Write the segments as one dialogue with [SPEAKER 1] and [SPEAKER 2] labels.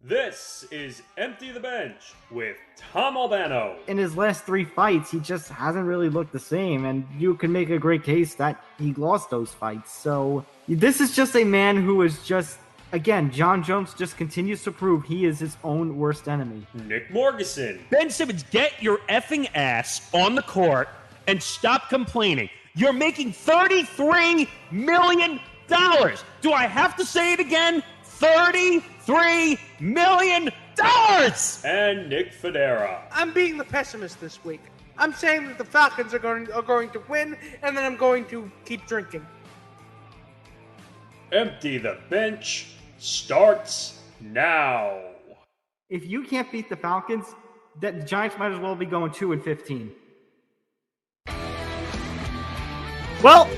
[SPEAKER 1] This is Empty the Bench with Tom Albano.
[SPEAKER 2] In his last 3 fights, he just hasn't really looked the same, and you can make a great case that he lost those fights. So this is just a man who is just, again, John Jones just continues to prove he is his own worst enemy.
[SPEAKER 1] Nick Morgeson.
[SPEAKER 3] Ben Simmons, get your effing ass on the court and stop complaining. You're making $33 million. Do I have to say it again? $33 million!
[SPEAKER 1] And Nick Federa.
[SPEAKER 4] I'm being the pessimist this week. I'm saying that the Falcons are going to win, and then I'm going to keep drinking.
[SPEAKER 1] Empty the Bench starts now.
[SPEAKER 2] If you can't beat the Falcons, the Giants might as well be going 2-15. Well,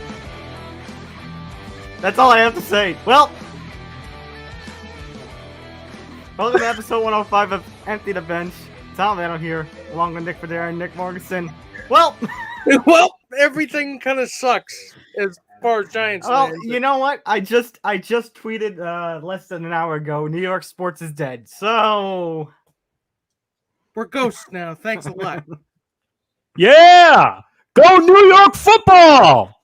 [SPEAKER 2] that's all I have to say. Well, welcome to episode 105 of Empty the Bench. Tom Albano here, along with Nick Federa and Nick Morgeson. Well,
[SPEAKER 4] Everything kind of sucks as far as Giants.
[SPEAKER 2] Well, you know what? I just tweeted less than an hour ago. New York sports is dead. So
[SPEAKER 4] we're ghosts now. Thanks a lot.
[SPEAKER 3] Yeah! Go New York football!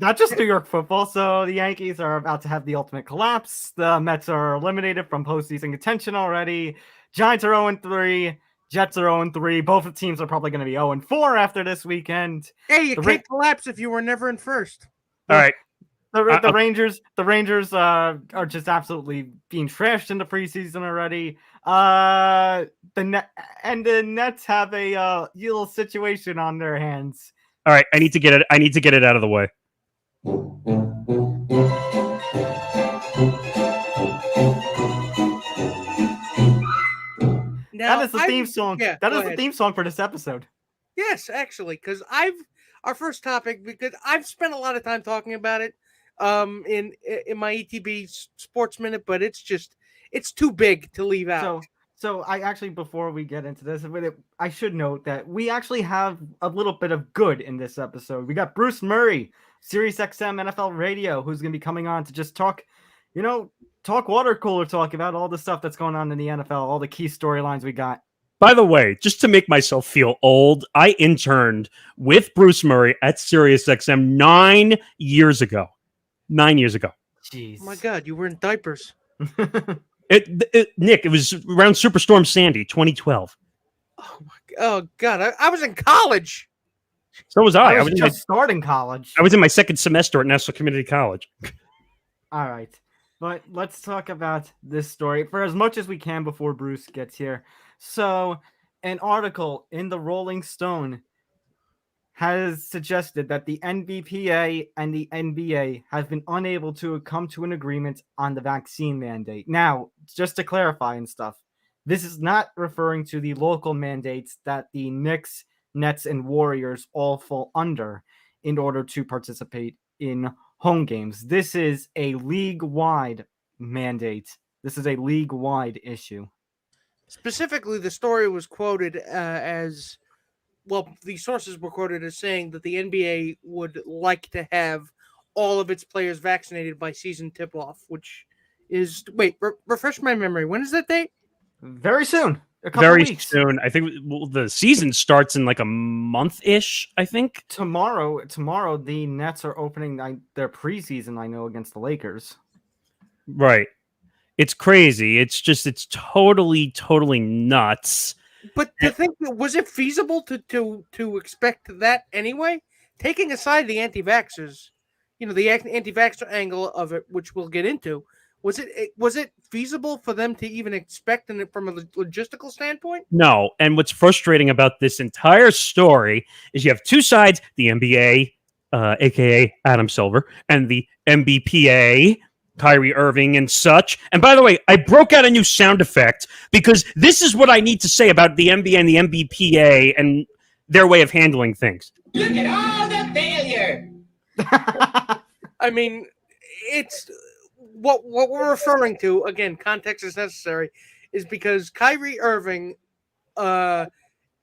[SPEAKER 2] Not just New York football. So the Yankees are about to have the ultimate collapse. The Mets are eliminated from postseason contention already. Giants are 0-3. Jets are 0-3. Both of the teams are probably going to be 0-4 after this weekend.
[SPEAKER 4] Hey, you can't collapse if you were never in first.
[SPEAKER 3] All right.
[SPEAKER 2] The Rangers are just absolutely being trashed in the preseason already. The Nets have a little situation on their hands.
[SPEAKER 3] All right, I need to get it out of the way.
[SPEAKER 4] Now,
[SPEAKER 2] that is the theme song.
[SPEAKER 4] Yeah,
[SPEAKER 2] that is the theme song for this episode.
[SPEAKER 4] Yes, actually, because our first topic, because I've spent a lot of time talking about it in my ETB Sports Minute, but it's too big to leave out.
[SPEAKER 2] So I actually, before we get into this, I should note that we actually have a little bit of good in this episode. We got Bruce Murray, SiriusXM NFL Radio, who's going to be coming on to just talk water cooler talk about all the stuff that's going on in the NFL, all the key storylines we got.
[SPEAKER 3] By the way, just to make myself feel old, I interned with Bruce Murray at SiriusXM 9 years ago. 9 years ago.
[SPEAKER 2] Jeez.
[SPEAKER 4] Oh my God, you were in diapers.
[SPEAKER 3] Nick, it was around Superstorm Sandy, 2012.
[SPEAKER 4] Oh God, I was in college.
[SPEAKER 3] So was I.
[SPEAKER 2] I was just starting college.
[SPEAKER 3] I was in my second semester at Nassau Community College.
[SPEAKER 2] All right. But let's talk about this story for as much as we can before Bruce gets here. So, an article in the Rolling Stone has suggested that the NBPA and the NBA have been unable to come to an agreement on the vaccine mandate. Now, just to clarify and stuff, this is not referring to the local mandates that the Knicks, Nets, and Warriors all fall under in order to participate in home games. This is a league-wide mandate. This is a league-wide issue.
[SPEAKER 4] Specifically, the story was quoted as, well, the sources were quoted as saying that the NBA would like to have all of its players vaccinated by season tip-off, which is, refresh my memory. When is that date?
[SPEAKER 2] Very soon. A couple
[SPEAKER 3] Very
[SPEAKER 2] weeks.
[SPEAKER 3] soon. I think the season starts in like a month-ish, I think.
[SPEAKER 2] Tomorrow, the Nets are opening their preseason, I know, against the Lakers.
[SPEAKER 3] Right. It's crazy. It's totally nuts.
[SPEAKER 4] But to think, was it feasible to expect that anyway? Taking aside the anti-vaxxers, the anti-vaxxer angle of it, which we'll get into, was it feasible for them to even expect it from a logistical standpoint?
[SPEAKER 3] No. And what's frustrating about this entire story is you have two sides: the NBA, aka Adam Silver, and the NBPA, Kyrie Irving and such. And by the way, I broke out a new sound effect because this is what I need to say about the NBA and the NBPA and their way of handling things.
[SPEAKER 5] Look at all the failure.
[SPEAKER 4] I mean, it's what we're referring to, again, context is necessary, is because Kyrie Irving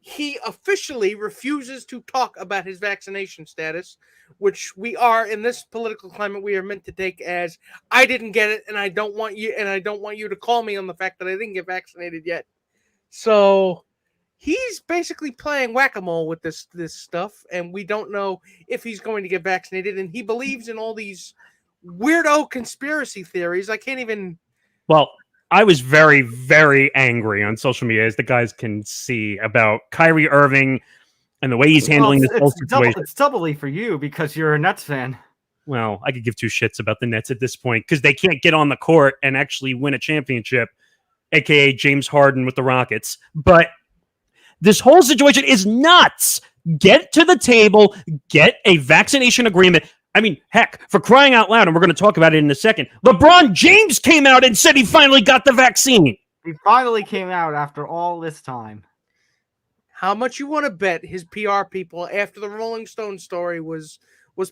[SPEAKER 4] he officially refuses to talk about his vaccination status, which we are in this political climate we are meant to take as I didn't get it and I don't want you to call me on the fact that I didn't get vaccinated yet. So he's basically playing whack-a-mole with this stuff, and we don't know if he's going to get vaccinated, and he believes in all these weirdo conspiracy theories. I can't even.
[SPEAKER 3] Well, I was very, very angry on social media, as the guys can see, about Kyrie Irving and the way he's handling this whole situation.
[SPEAKER 2] It's doubly for you because you're a Nets fan.
[SPEAKER 3] Well, I could give two shits about the Nets at this point because they can't get on the court and actually win a championship, aka James Harden with the Rockets. But this whole situation is nuts. Get to the table, get a vaccination agreement. I mean, heck, for crying out loud, and we're going to talk about it in a second, LeBron James came out and said he finally got the vaccine.
[SPEAKER 2] He finally came out after all this time.
[SPEAKER 4] How much you want to bet his PR people, after the Rolling Stone story was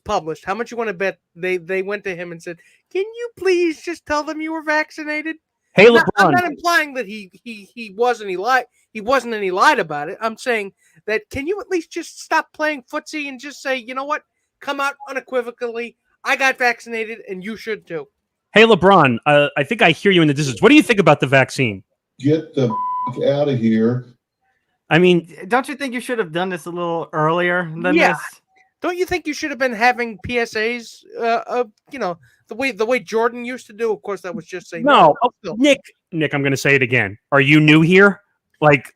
[SPEAKER 4] published, how much you want to bet they went to him and said, can you please just tell them you were vaccinated?
[SPEAKER 3] Hey, LeBron.
[SPEAKER 4] I'm not implying that he wasn't, he wasn't, and he lied about it. I'm saying that can you at least just stop playing footsie and just say, you know what? Come out unequivocally. I got vaccinated, and you should too.
[SPEAKER 3] Hey, LeBron, I think I hear you in the distance. What do you think about the vaccine?
[SPEAKER 6] Get the out of here.
[SPEAKER 3] I mean,
[SPEAKER 2] don't you think you should have done this a little earlier than
[SPEAKER 4] Yeah.
[SPEAKER 2] this?
[SPEAKER 4] Don't you think you should have been having PSAs? The way Jordan used to do. Of course, that was just saying
[SPEAKER 3] no.
[SPEAKER 4] no.
[SPEAKER 3] Nick, I'm going to say it again. Are you new here? Like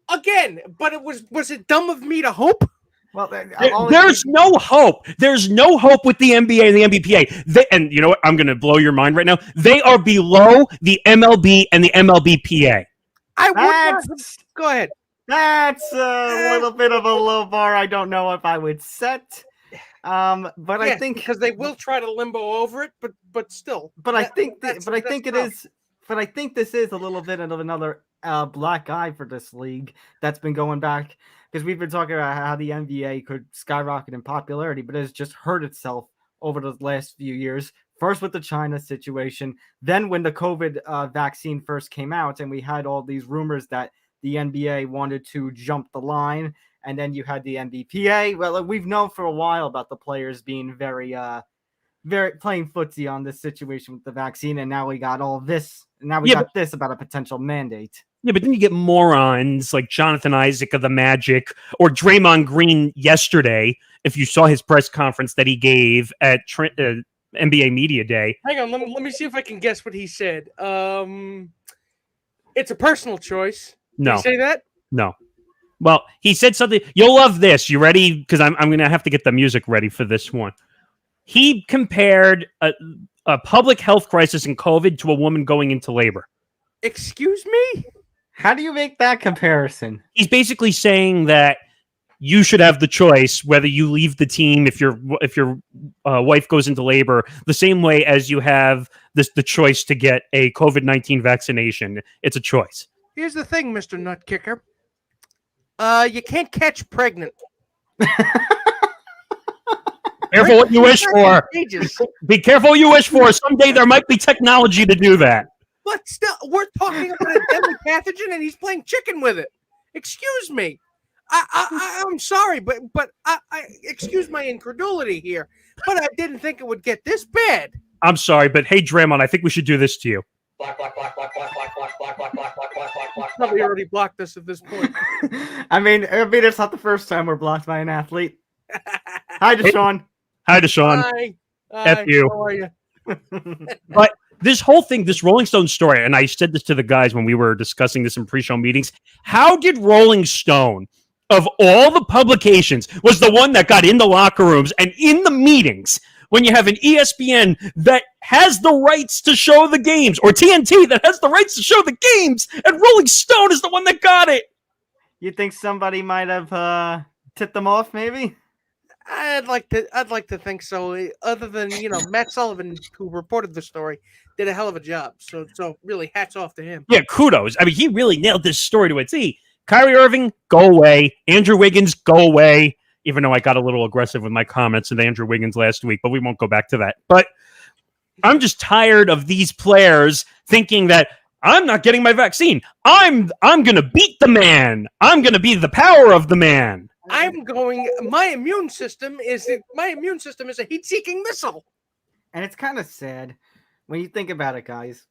[SPEAKER 4] again, but was it dumb of me to hope?
[SPEAKER 2] Well,
[SPEAKER 3] there's no hope. There's no hope with the NBA and the NBPA. And you know what? I'm going to blow your mind right now. They are below the MLB and the MLBPA.
[SPEAKER 4] Go ahead.
[SPEAKER 2] That's a little bit of a low bar. I don't know if I would set. But I think
[SPEAKER 4] because they will try to limbo over it, but still.
[SPEAKER 2] I think this is a little bit of another black eye for this league that's been going back. Because we've been talking about how the NBA could skyrocket in popularity, but it has just hurt itself over the last few years. First with the China situation, then when the COVID vaccine first came out, and we had all these rumors that the NBA wanted to jump the line, and then you had the NBPA. Well, we've known for a while about the players being very playing footsie on this situation with the vaccine, and now we got all this. And now we got this about a potential mandate.
[SPEAKER 3] Yeah, but then you get morons like Jonathan Isaac of the Magic or Draymond Green yesterday, if you saw his press conference that he gave at NBA Media Day.
[SPEAKER 4] Hang on, let me see if I can guess what he said. It's a personal choice.
[SPEAKER 3] No.
[SPEAKER 4] Did he say that?
[SPEAKER 3] No. Well, he said something. You'll love this. You ready? Because I'm going to have to get the music ready for this one. He compared a public health crisis in COVID to a woman going into labor.
[SPEAKER 4] Excuse me?
[SPEAKER 2] How do you make that comparison?
[SPEAKER 3] He's basically saying that you should have the choice whether you leave the team if your wife goes into labor, the same way as you have the choice to get a COVID-19 vaccination. It's a choice.
[SPEAKER 4] Here's the thing, Mr. Nutkicker. You can't catch pregnant.
[SPEAKER 3] Careful what you wish for. Be careful what you wish for. Someday there might be technology to do that.
[SPEAKER 4] But still, we're talking about a deadly pathogen, and he's playing chicken with it. Excuse me. I'm sorry, but I excuse my incredulity here. But I didn't think it would get this bad.
[SPEAKER 3] I'm sorry, but hey, Draymond, I think we should do this to you.
[SPEAKER 4] Probably already blocked us at this point.
[SPEAKER 2] I mean, it's not the first time we're blocked by an athlete. Hi, Deshaun.
[SPEAKER 3] Hi, Deshaun.
[SPEAKER 4] Hi.
[SPEAKER 3] F you.
[SPEAKER 4] How are you?
[SPEAKER 3] But this whole thing, this Rolling Stone story, and I said this to the guys when we were discussing this in pre-show meetings, how did Rolling Stone, of all the publications, was the one that got in the locker rooms and in the meetings when you have an ESPN that has the rights to show the games, or TNT that has the rights to show the games, and Rolling Stone is the one that got it?
[SPEAKER 2] You think somebody might have tipped them off, maybe?
[SPEAKER 4] I'd like to think so. Other than Matt Sullivan, who reported the story, did a hell of a job. So really, hats off to him.
[SPEAKER 3] Yeah, kudos. I mean, he really nailed this story to a T. Kyrie Irving, go away. Andrew Wiggins, go away. Even though I got a little aggressive with my comments with Andrew Wiggins last week, but we won't go back to that. But I'm just tired of these players thinking that I'm not getting my vaccine. I'm going to beat the man. I'm going to be the power of the man.
[SPEAKER 4] My immune system is a heat-seeking missile.
[SPEAKER 2] And it's kind of sad when you think about it, guys.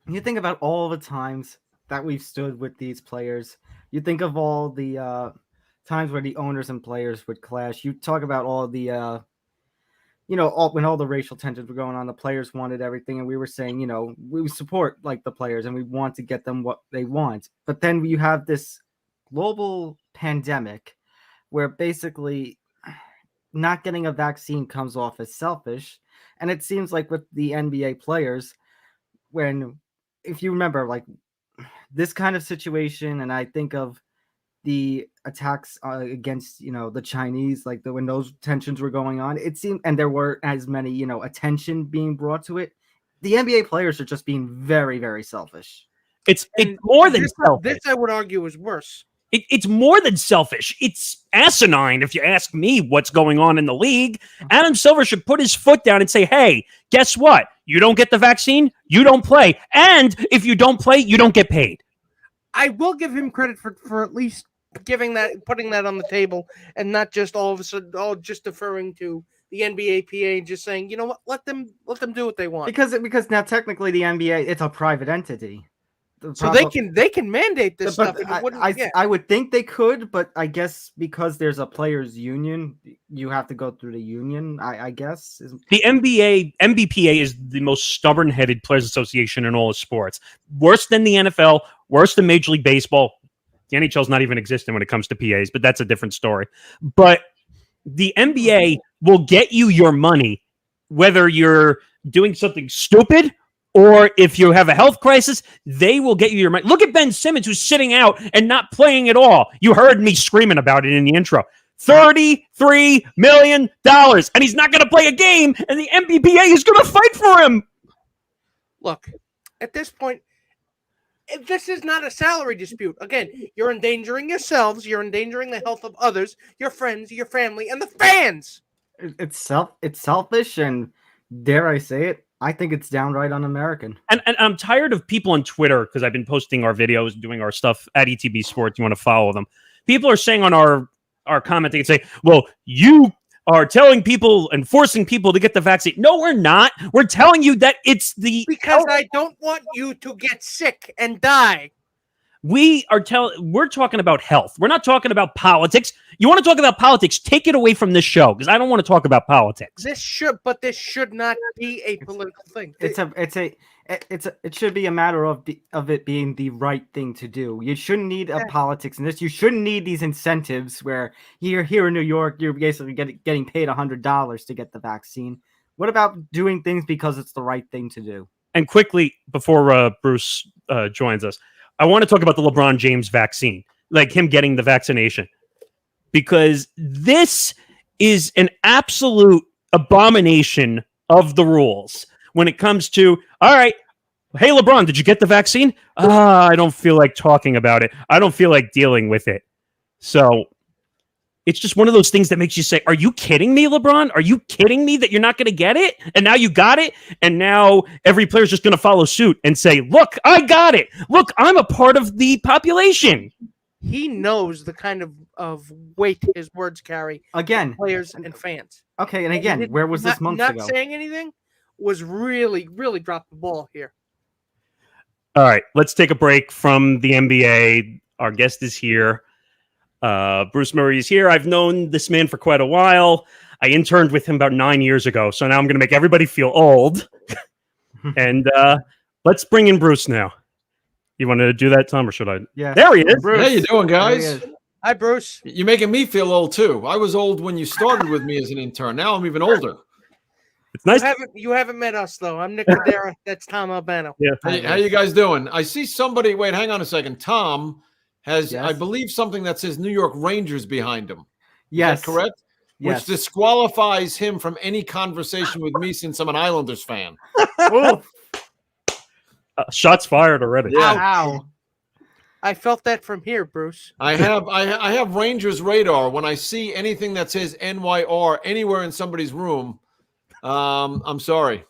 [SPEAKER 2] When you think about all the times that we've stood with these players, you think of all the times where the owners and players would clash. You talk about all the when all the racial tensions were going on, the players wanted everything, and we were saying, we support like the players and we want to get them what they want. But then you have this global pandemic where basically not getting a vaccine comes off as selfish. And it seems like with the NBA players, if you remember, like this kind of situation, and I think of the attacks against the Chinese, like when those tensions were going on, it seemed, and there were as many attention being brought to it. The NBA players are just being very, very selfish.
[SPEAKER 3] It's more than selfish.
[SPEAKER 4] This I would argue is worse.
[SPEAKER 3] It's more than selfish. It's asinine, if you ask me, what's going on in the league. Adam Silver should put his foot down and say, hey, guess what? You don't get the vaccine, you don't play. And if you don't play, you don't get paid.
[SPEAKER 4] I will give him credit for at least putting that on the table, and not just all of a sudden just deferring to the NBPA and just saying, you know what, let them do what they want.
[SPEAKER 2] Because now technically the NBA, it's a private entity.
[SPEAKER 4] So they can mandate this stuff.
[SPEAKER 2] I would think they could, but I guess because there's a players' union, you have to go through the union. I guess
[SPEAKER 3] the NBPA is the most stubborn-headed players' association in all of sports. Worse than the NFL, worse than Major League Baseball. The NHL's not even existing when it comes to PAs, but that's a different story. But the NBA will get you your money, whether you're doing something stupid or if you have a health crisis, they will get you your money. Look at Ben Simmons, who's sitting out and not playing at all. You heard me screaming about it in the intro. $33 million, and he's not going to play a game, and the NBPA is going to fight for him.
[SPEAKER 4] Look, at this point, this is not a salary dispute. Again, you're endangering yourselves. You're endangering the health of others, your friends, your family, and the fans.
[SPEAKER 2] It's selfish, and dare I say it, I think it's downright un-American.
[SPEAKER 3] And I'm tired of people on Twitter, because I've been posting our videos, doing our stuff at ETB Sports. You want to follow them. People are saying on our commenting and say, well, you are telling people and forcing people to get the vaccine. No, we're not. We're telling you that it's
[SPEAKER 4] because I don't want you to get sick and die.
[SPEAKER 3] We're talking about health. We're not talking about politics. You want to talk about politics? Take it away from this show, because I don't want to talk about politics.
[SPEAKER 4] This should not be a political thing.
[SPEAKER 2] It should be a matter of it being the right thing to do. You shouldn't need politics in this. You shouldn't need these incentives where you're here in New York, you're basically getting paid $100 to get the vaccine. What about doing things because it's the right thing to do?
[SPEAKER 3] And quickly, before Bruce joins us, I want to talk about the LeBron James vaccine, like him getting the vaccination, because this is an absolute abomination of the rules when it comes to, all right, hey, LeBron, did you get the vaccine? I don't feel like talking about it. I don't feel like dealing with it. So it's just one of those things that makes you say, are you kidding me, LeBron? Are you kidding me that you're not going to get it? And now you got it. And now every player's just going to follow suit and say, look, I got it. Look, I'm a part of the population.
[SPEAKER 4] He knows the kind of weight his words carry.
[SPEAKER 2] Again,
[SPEAKER 4] players and fans.
[SPEAKER 2] Okay, and again, where was this months ago?
[SPEAKER 4] Not saying anything was really, really dropped the ball here.
[SPEAKER 3] All right, let's take a break from the NBA. Our guest is here. Bruce Murray is here. I've known this man for quite a while. I interned with him about 9 years ago, so now I'm going to make everybody feel old. And let's bring in Bruce now. You want to do that, Tom, or should I?
[SPEAKER 2] Yeah.
[SPEAKER 3] There he is.
[SPEAKER 7] Bruce. How you doing, guys?
[SPEAKER 4] Hi, Bruce.
[SPEAKER 7] You're making me feel old, too. I was old when you started with me as an intern. Now I'm even older.
[SPEAKER 3] It's nice.
[SPEAKER 4] You haven't met us, though. I'm Nick Cadera. That's Tom Albano.
[SPEAKER 3] Yeah.
[SPEAKER 7] How you guys doing? I see somebody. Wait, hang on a second. Tom has,
[SPEAKER 2] Yes.
[SPEAKER 7] I believe, something that says New York Rangers behind him.
[SPEAKER 2] Yes.
[SPEAKER 7] Is that correct?
[SPEAKER 2] Yes.
[SPEAKER 7] Which disqualifies him from any conversation with me since I'm an Islanders fan.
[SPEAKER 3] Shots fired already.
[SPEAKER 7] Yeah.
[SPEAKER 2] Ow.
[SPEAKER 4] I felt that from here, Bruce.
[SPEAKER 7] I have Rangers radar. When I see anything that says NYR anywhere in somebody's room, I'm sorry.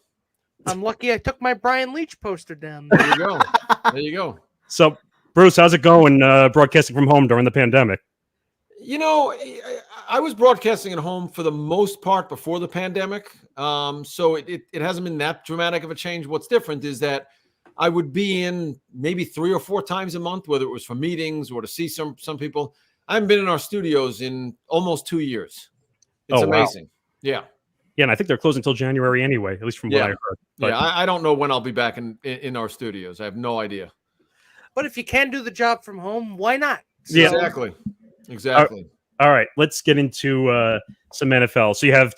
[SPEAKER 4] I'm lucky I took my Brian Leach poster down.
[SPEAKER 7] There you go. There you go.
[SPEAKER 3] So, Bruce, how's it going broadcasting from home during the pandemic?
[SPEAKER 7] You know, I was broadcasting at home for the most part before the pandemic. So it hasn't been that dramatic of a change. What's different is that I would be in maybe 3 or 4 times a month, whether it was for meetings or to see some people. I haven't been in our studios in almost 2 years. It's amazing. Wow. Yeah.
[SPEAKER 3] Yeah, and I think they're closed until January anyway, at least from what I heard. But,
[SPEAKER 7] yeah, I don't know when I'll be back in our studios. I have no idea.
[SPEAKER 4] But if you can do the job from home, why not?
[SPEAKER 7] So, yeah, exactly.
[SPEAKER 3] All right, let's get into some NFL. So you have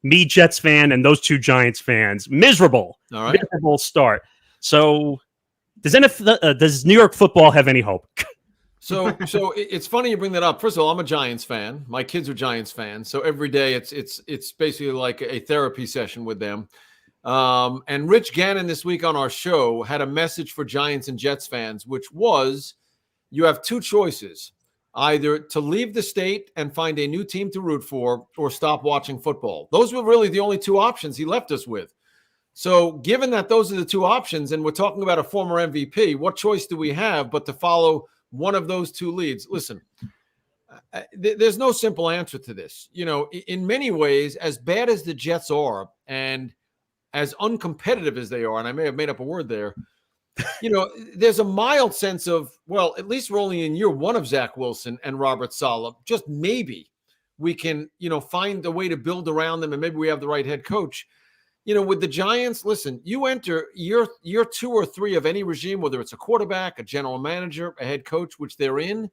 [SPEAKER 3] me, Jets fan, and those 2 Giants fans. Miserable.
[SPEAKER 7] All right.
[SPEAKER 3] Miserable start. So does New York football have any hope?
[SPEAKER 7] So it's funny you bring that up. First of all, I'm a Giants fan. My kids are Giants fans. So every day it's basically like a therapy session with them. And Rich Gannon this week on our show had a message for Giants and Jets fans, which was you have 2 choices, either to leave the state and find a new team to root for or stop watching football. Those were really the only 2 options he left us with. So given that those are the 2 options, and we're talking about a former MVP, what choice do we have but to follow one of those 2 leads? Listen, there's no simple answer to this. You know, in many ways, as bad as the Jets are and as uncompetitive as they are, and I may have made up a word there, you know, there's a mild sense of, well, at least we're only in year 1 of Zach Wilson and Robert Saleh. Just maybe we can, you know, find a way to build around them, and maybe we have the right head coach. You know, with the Giants, listen, you enter year 2 or 3 of any regime, whether it's a quarterback, a general manager, a head coach, which they're in,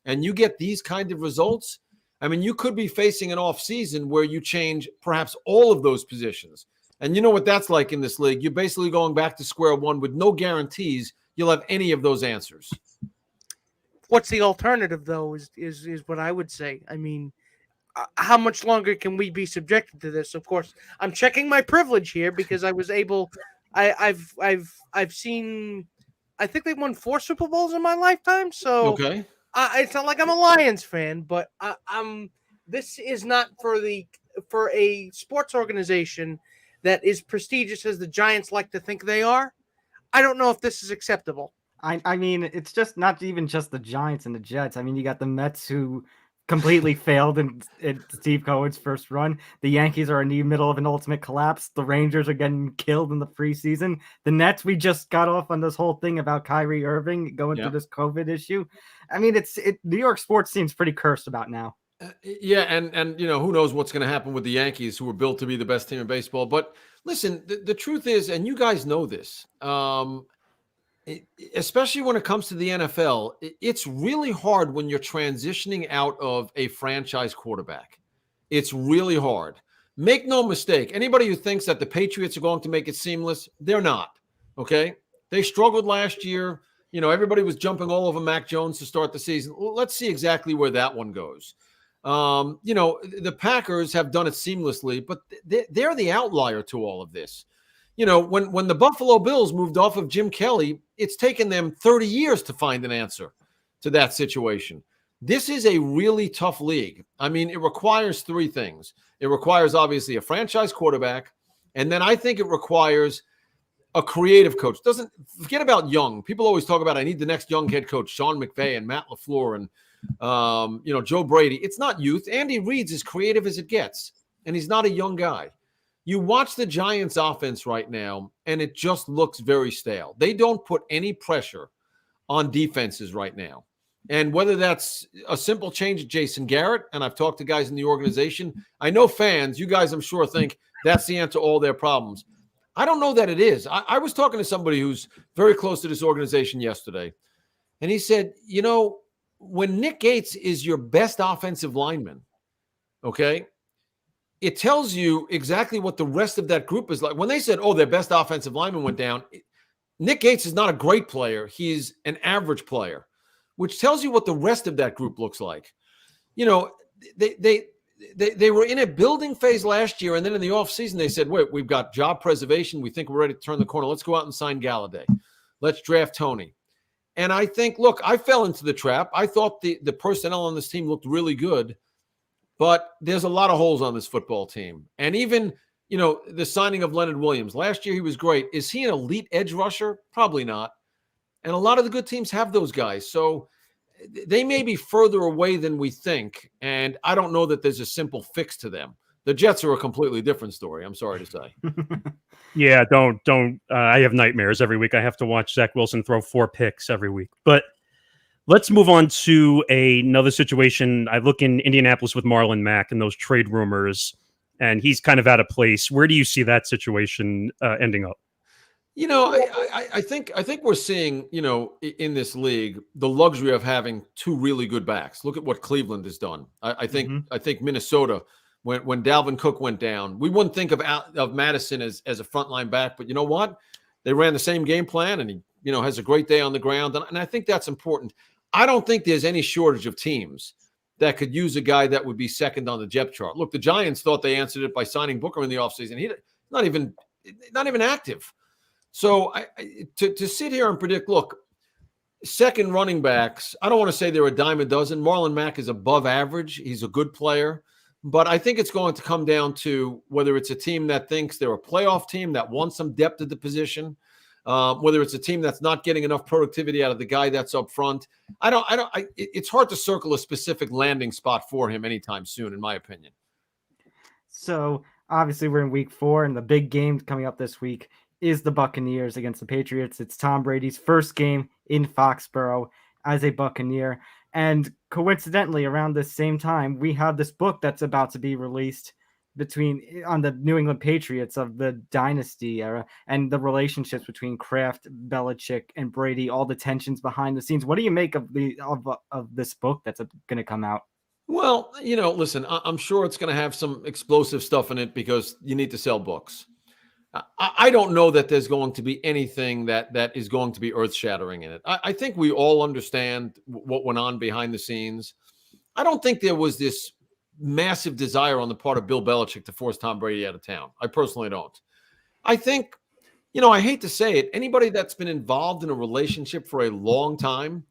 [SPEAKER 7] and you get these kind of results. I mean, you could be facing an off season where you change perhaps all of those positions. And you know what that's like in this league. You're basically going back to square one with no guarantees you'll have any of those answers.
[SPEAKER 4] What's the alternative, though, is what I would say. I mean, how much longer can we be subjected to this? Of course, I'm checking my privilege here because I was able. I've seen. I think they won 4 Super Bowls in my lifetime. So
[SPEAKER 7] okay,
[SPEAKER 4] it's not like I'm a Lions fan, but this is not for a sports organization that is prestigious as the Giants like to think they are. I don't know if this is acceptable.
[SPEAKER 2] I mean, it's just not even just the Giants and the Jets. I mean, you got the Mets who completely failed in Steve Cohen's first run. The Yankees are in the middle of an ultimate collapse. The Rangers are getting killed in the preseason. The Nets, we just got off on this whole thing about Kyrie Irving going through this COVID issue. I mean, New York sports seems pretty cursed about now.
[SPEAKER 7] Yeah, and you know, who knows what's going to happen with the Yankees, who were built to be the best team in baseball. But listen, the truth is, and you guys know this, especially when it comes to the NFL, it's really hard when you're transitioning out of a franchise quarterback. It's really hard. Make no mistake, anybody who thinks that the Patriots are going to make it seamless, they're not, okay? They struggled last year. You know, everybody was jumping all over Mac Jones to start the season. Well, let's see exactly where that one goes. You know, the Packers have done it seamlessly, but they're the outlier to all of this. You know, when the Buffalo Bills moved off of Jim Kelly, it's taken them 30 years to find an answer to that situation. This is a really tough league. I mean, it requires 3 things. It requires, obviously, a franchise quarterback, and then I think it requires a creative coach. Forget about young. People always talk about, I need the next young head coach, Sean McVay and Matt LaFleur and, you know, Joe Brady. It's not youth. Andy Reid's as creative as it gets, and he's not a young guy. You watch the Giants offense right now, and it just looks very stale. They don't put any pressure on defenses right now. And whether that's a simple change of Jason Garrett, and I've talked to guys in the organization, I know fans, you guys I'm sure think that's the answer to all their problems. I don't know that it is. I was talking to somebody who's very close to this organization yesterday, and he said, you know, when Nick Gates is your best offensive lineman, okay, it tells you exactly what the rest of that group is like. When they said, oh, their best offensive lineman went down, Nick Gates is not a great player. He's an average player, which tells you what the rest of that group looks like. You know, they were in a building phase last year, and then in the offseason they said, wait, we've got job preservation. We think we're ready to turn the corner. Let's go out and sign Galladay. Let's draft Tony. And I think, look, I fell into the trap. I thought the personnel on this team looked really good. But there's a lot of holes on this football team. And even, the signing of Leonard Williams. Last year he was great. Is he an elite edge rusher? Probably not. And a lot of the good teams have those guys. So they may be further away than we think. And I don't know that there's a simple fix to them. The Jets are a completely different story, I'm sorry to say.
[SPEAKER 3] Yeah, don't. I have nightmares every week. I have to watch Zach Wilson throw 4 picks every week. But let's move on to another situation. I look in Indianapolis with Marlon Mack and those trade rumors, and he's kind of out of place. Where do you see that situation ending up?
[SPEAKER 7] I think we're seeing, in this league, the luxury of having 2 really good backs. Look at what Cleveland has done. I think Minnesota, when Dalvin Cook went down, we wouldn't think of Madison as a frontline back, but you know what? They ran the same game plan, and he, has a great day on the ground, and I think that's important. I don't think there's any shortage of teams that could use a guy that would be second on the depth chart. Look, the Giants thought they answered it by signing Booker in the offseason. He's not even active. So to sit here and predict, look, second running backs, I don't want to say they're a dime a dozen. Marlon Mack is above average. He's a good player. But I think it's going to come down to whether it's a team that thinks they're a playoff team that wants some depth at the position, whether it's a team that's not getting enough productivity out of the guy that's up front. It's hard to circle a specific landing spot for him anytime soon, in my opinion.
[SPEAKER 2] So obviously we're in week 4, and the big game coming up this week is the Buccaneers against the Patriots. It's Tom Brady's first game in Foxborough as a Buccaneer. And coincidentally, around the same time, we have this book that's about to be released on the New England Patriots of the dynasty era and the relationships between Kraft, Belichick, and Brady, all the tensions behind the scenes. What do you make of this book that's going to come out?
[SPEAKER 7] Well, listen, I'm sure it's going to have some explosive stuff in it because you need to sell books. I don't know that there's going to be anything that is going to be earth-shattering in it. I think we all understand what went on behind the scenes. I don't think there was this massive desire on the part of Bill Belichick to force Tom Brady out of town. I personally don't. I think, I hate to say it, anybody that's been involved in a relationship for a long time,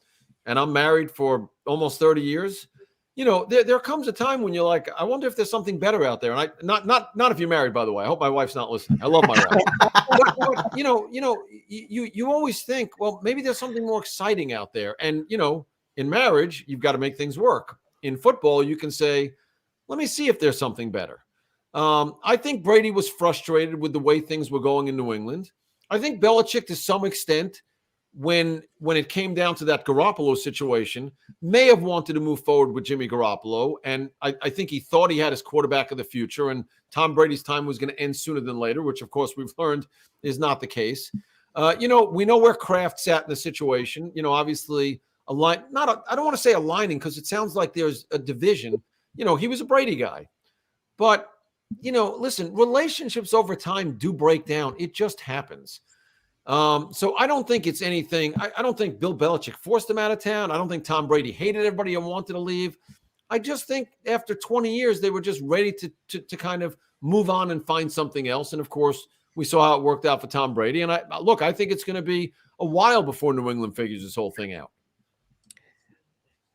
[SPEAKER 7] and I'm married for almost 30 years, there comes a time when you're like, I wonder if there's something better out there. And not if you're married, by the way. I hope my wife's not listening. I love my wife. but, you always think, well, maybe there's something more exciting out there. And, in marriage, you've got to make things work. In football, you can say, let me see if there's something better. I think Brady was frustrated with the way things were going in New England. I think Belichick, to some extent, when it came down to that Garoppolo situation, may have wanted to move forward with Jimmy Garoppolo. And I think he thought he had his quarterback of the future, and Tom Brady's time was going to end sooner than later, which, of course, we've learned is not the case. We know where Kraft sat in the situation. Obviously, I don't want to say aligning because it sounds like there's a division. He was a Brady guy. But, listen, relationships over time do break down. It just happens. So I don't think it's anything. I don't think Bill Belichick forced him out of town. I don't think Tom Brady hated everybody and wanted to leave. I just think after 20 years, they were just ready to kind of move on and find something else. And of course, we saw how it worked out for Tom Brady. And I think it's going to be a while before New England figures this whole thing out.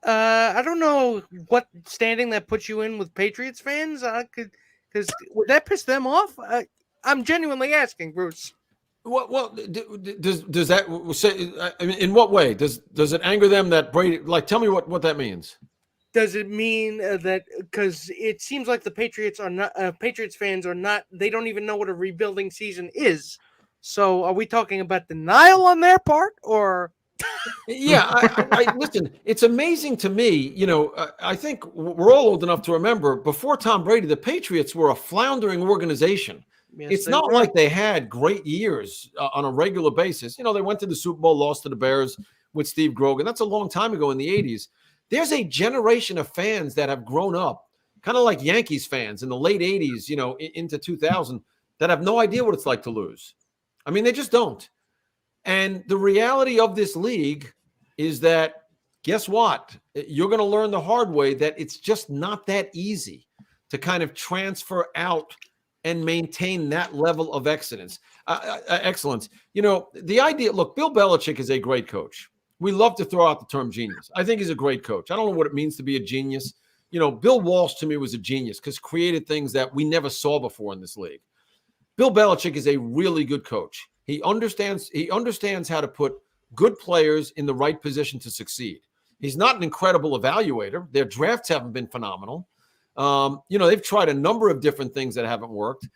[SPEAKER 4] I don't know what standing that puts you in with Patriots fans. Because would that piss them off? I'm genuinely asking, Bruce.
[SPEAKER 7] Well, does that say? I mean, in what way does it anger them that Brady? Like, tell me what that means.
[SPEAKER 4] Does it mean that because it seems like the Patriots are not Patriots fans are not? They don't even know what a rebuilding season is. So, are we talking about denial on their part, or?
[SPEAKER 7] Yeah, I listen. It's amazing to me. I think we're all old enough to remember before Tom Brady, the Patriots were a floundering organization. Yes, it's not like they had great years on a regular basis. They went to the Super Bowl, lost to the Bears with Steve Grogan. That's a long time ago in the 80s. There's a generation of fans that have grown up, kind of like Yankees fans in the late 80s, into 2000, that have no idea what it's like to lose. I mean, they just don't. And the reality of this league is that, guess what? You're going to learn the hard way that it's just not that easy to kind of transfer out and maintain that level of excellence. The idea, look, Bill Belichick is a great coach. We love to throw out the term genius. I think he's a great coach. I don't know what it means to be a genius. Bill Walsh to me was a genius because created things that we never saw before in this league. Bill Belichick is a really good coach. He understands how to put good players in the right position to succeed. He's not an incredible evaluator. Their drafts haven't been phenomenal. They've tried a number of different things that haven't worked.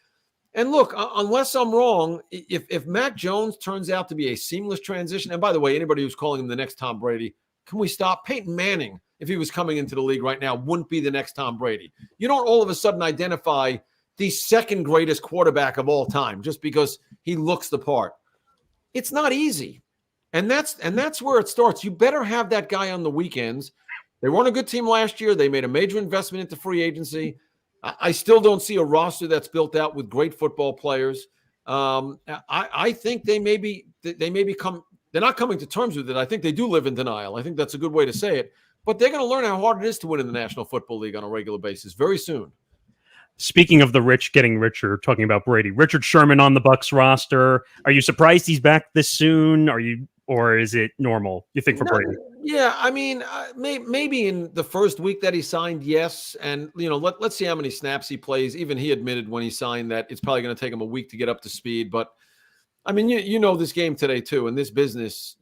[SPEAKER 7] And look, unless I'm wrong, if Mac Jones turns out to be a seamless transition, and by the way, anybody who's calling him the next Tom Brady, can we stop? Peyton Manning, if he was coming into the league right now, wouldn't be the next Tom Brady. You don't all of a sudden identify the second greatest quarterback of all time just because he looks the part. It's not easy. And that's where it starts. You better have that guy on the weekends. They were on a good team last year. They made a major investment into free agency. I still don't see a roster that's built out with great football players. I think they may become. They're not coming to terms with it. I think they do live in denial. I think that's a good way to say it. But they're going to learn how hard it is to win in the National Football League on a regular basis very soon.
[SPEAKER 3] Speaking of the rich getting richer, talking about Brady, Richard Sherman on the Bucs roster. Are you surprised he's back this soon? Or is it normal, you think, for Brady?
[SPEAKER 7] Yeah, I mean, maybe in the first week that he signed, yes. And, let's see how many snaps he plays. Even he admitted when he signed that it's probably going to take him a week to get up to speed. But, I mean, this game today, too. In this business,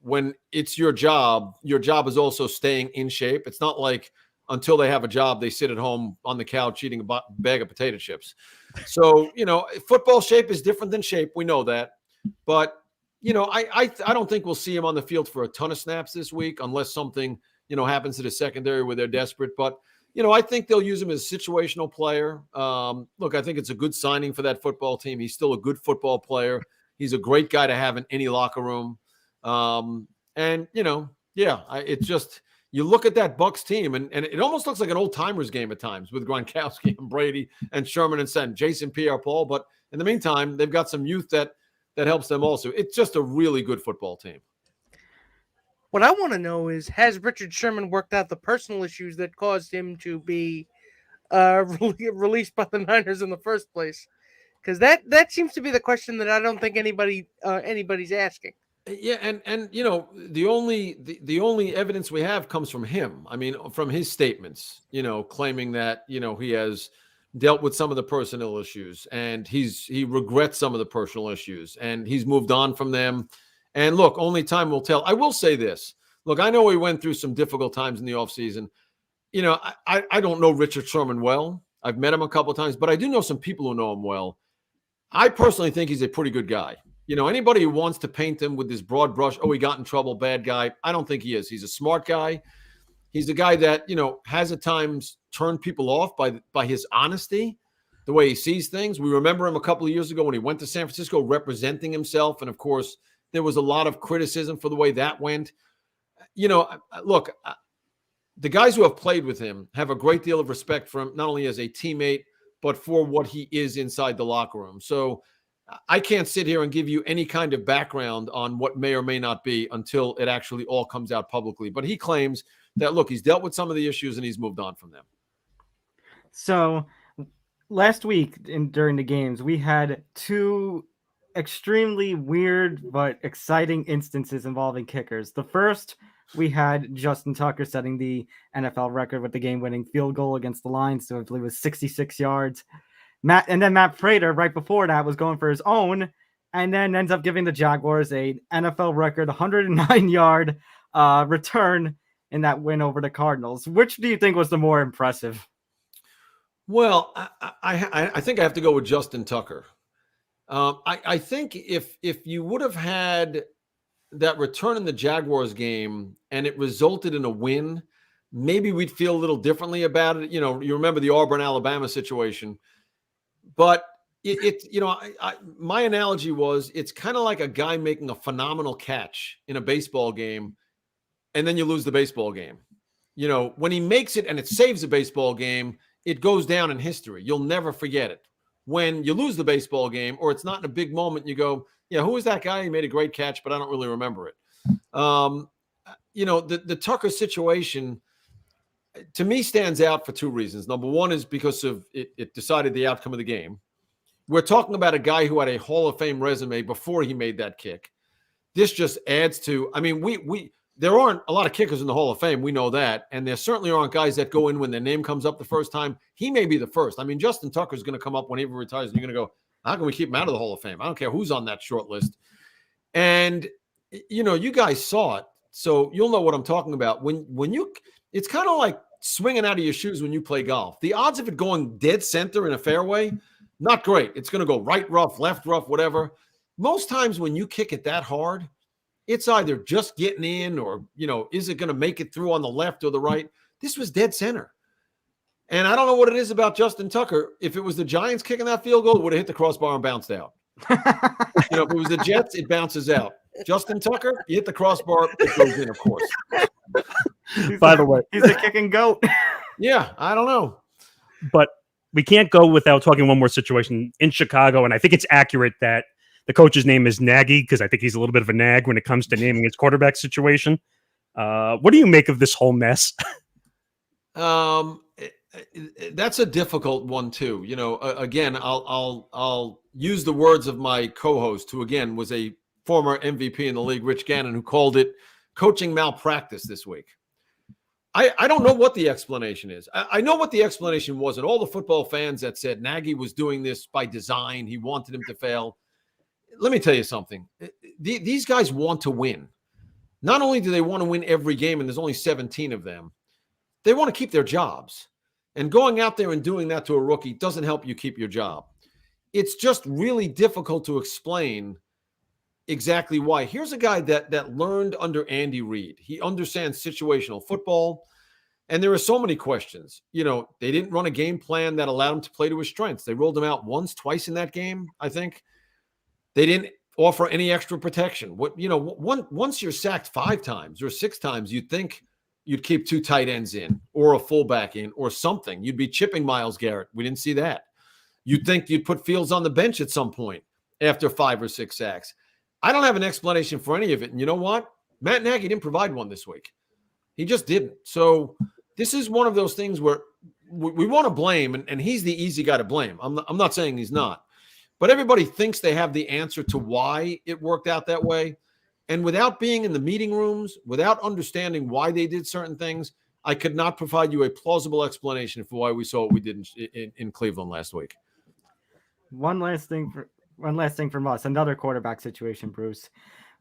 [SPEAKER 7] when it's your job is also staying in shape. It's not like until they have a job, they sit at home on the couch eating a bag of potato chips. So, football shape is different than shape. We know that. But, I don't think we'll see him on the field for a ton of snaps this week unless something, happens to the secondary where they're desperate. But, I think they'll use him as a situational player. Look, I think it's a good signing for that football team. He's still a good football player. He's a great guy to have in any locker room. It's just you look at that Bucs team and it almost looks like an old-timers game at times with Gronkowski and Brady and Sherman and Jace and Pierre-Paul. But in the meantime, they've got some youth that helps them also. It's just a really good football team.
[SPEAKER 4] What I want to know is, has Richard Sherman worked out the personal issues that caused him to be released by the Niners in the first place? Because that seems to be the question that I don't think anybody's asking.
[SPEAKER 7] Yeah, and the only evidence we have comes from him. I mean, from his statements, claiming that he has dealt with some of the personnel issues and he regrets some of the personal issues and he's moved on from them. And look, only time will tell. I will say this. Look, I know we went through some difficult times in the offseason. I don't know Richard Sherman well. I've met him a couple of times, but I do know some people who know him well. I personally think he's a pretty good guy. Anybody who wants to paint him with this broad brush, oh, he got in trouble, bad guy, I don't think he is. He's a smart guy. He's a guy that, has at times turned people off by his honesty, the way he sees things. We remember him a couple of years ago when he went to San Francisco representing himself. And, of course, there was a lot of criticism for the way that went. Look, the guys who have played with him have a great deal of respect for him, not only as a teammate, but for what he is inside the locker room. So I can't sit here and give you any kind of background on what may or may not be until it actually all comes out publicly. But he claims that, look, he's dealt with some of the issues and he's moved on from them.
[SPEAKER 2] So last week during the games, we had two extremely weird but exciting instances involving kickers. The first, we had Justin Tucker setting the NFL record with the game-winning field goal against the Lions, so I believe it was 66 yards. Matt Prater, right before that, was going for his own, and then ends up giving the Jaguars a NFL record 109-yard return in that win over the Cardinals. Which do you think was the more impressive?
[SPEAKER 7] Well, I think I have to go with Justin Tucker. I think if you would have had that return in the Jaguars game and it resulted in a win, maybe we'd feel a little differently about it. You remember the Auburn, Alabama situation. But my analogy was it's kind of like a guy making a phenomenal catch in a baseball game, and then you lose the baseball game. When he makes it and it saves a baseball game, it goes down in history. You'll never forget it. When you lose the baseball game or it's not in a big moment, you go, yeah, who was that guy? He made a great catch, but I don't really remember it. The Tucker situation, to me, stands out for two reasons. Number one is because of it decided the outcome of the game. We're talking about a guy who had a Hall of Fame resume before he made that kick. This just adds to, there aren't a lot of kickers in the Hall of Fame. We know that. And there certainly aren't guys that go in when their name comes up the first time. He may be the first. Justin Tucker's going to come up when he retires and you're going to go, How can we keep him out of the Hall of Fame? I don't care who's on that short list. And, you guys saw it, so you'll know what I'm talking about. It's kind of like swinging out of your shoes when you play golf. The odds of it going dead center in a fairway, not great. It's going to go right rough, left rough, whatever. Most times when you kick it that hard, it's either just getting in or, is it going to make it through on the left or the right? This was dead center. And I don't know what it is about Justin Tucker. If it was the Giants kicking that field goal, it would have hit the crossbar and bounced out. If it was the Jets, it bounces out. Justin Tucker, you hit the crossbar, it goes in, of course.
[SPEAKER 3] By the way,
[SPEAKER 2] he's a kicking goat.
[SPEAKER 7] Yeah, I don't know.
[SPEAKER 3] But we can't go without talking one more situation in Chicago, and I think it's accurate that the coach's name is Nagy, because I think he's a little bit of a nag when it comes to naming his quarterback situation. What do you make of this whole mess?
[SPEAKER 7] That's a difficult one too. Again, I'll use the words of my co-host, who again was a former MVP in the league, Rich Gannon, who called it coaching malpractice this week. I don't know what the explanation is. I know what the explanation was, and all the football fans that said Nagy was doing this by design, he wanted him to fail. Let me tell you something. These guys want to win. Not only do they want to win every game, and there's only 17 of them, they want to keep their jobs. And going out there and doing that to a rookie doesn't help you keep your job. It's just really difficult to explain exactly why. Here's a guy that learned under Andy Reid. He understands situational football, and there are so many questions. They didn't run a game plan that allowed him to play to his strengths. They rolled him out twice in that game, I think. They didn't offer any extra protection. Once you're sacked 5 times or 6 times, you'd think you'd keep 2 tight ends in or a fullback in or something. You'd be chipping Myles Garrett. We didn't see that. You'd think you'd put Fields on the bench at some point after 5 or 6 sacks. I don't have an explanation for any of it. And you know what? Matt Nagy didn't provide one this week. He just didn't. So this is one of those things where we want to blame, and he's the easy guy to blame. I'm not saying he's not. But everybody thinks they have the answer to why it worked out that way. And without being in the meeting rooms, without understanding why they did certain things, I could not provide you a plausible explanation for why we saw what we did in Cleveland last week.
[SPEAKER 2] One last thing from us, another quarterback situation, Bruce.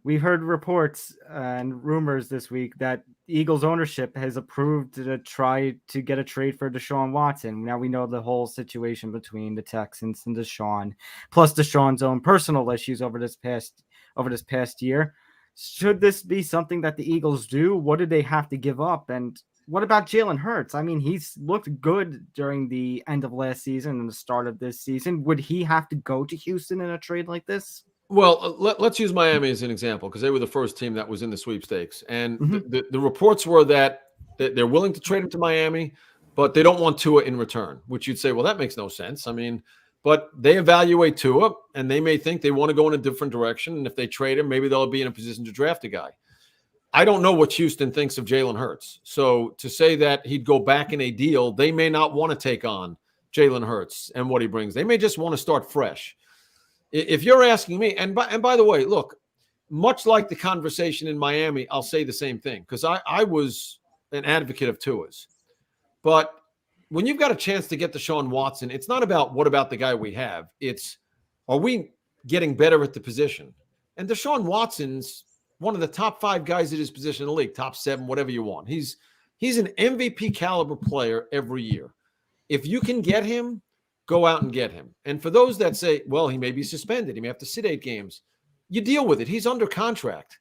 [SPEAKER 2] We've heard reports and rumors this week that Eagles ownership has approved to try to get a trade for Deshaun Watson. Now we know the whole situation between the Texans and Deshaun, plus Deshaun's own personal issues over this past year. Should this be something that the Eagles do? What did they have to give up? And what about Jalen Hurts? I mean, he's looked good during the end of last season and the start of this season. Would he have to go to Houston in a trade like this?
[SPEAKER 7] Well, let's use Miami as an example, because they were the first team that was in the sweepstakes. And the reports were that they're willing to trade him to Miami, but they don't want Tua in return, which you'd say, well, that makes no sense. I mean, but they evaluate Tua, and they may think they want to go in a different direction. And if they trade him, maybe they'll be in a position to draft a guy. I don't know what Houston thinks of Jalen Hurts. So to say that he'd go back in a deal, they may not want to take on Jalen Hurts and what he brings. They may just want to start fresh. If you're asking me, and by the way, look, much like the conversation in Miami, I'll say the same thing, because I was an advocate of Tua's. But when you've got a chance to get Deshaun Watson, it's not about what about the guy we have. It's, are we getting better at the position? And Deshaun Watson's one of the top 5 guys at his position in the league, top 7, whatever you want. He's an MVP caliber player every year. If you can get him, go out and get him. And for those that say, well, he may be suspended, he may have to sit 8 games, you deal with it. He's under contract.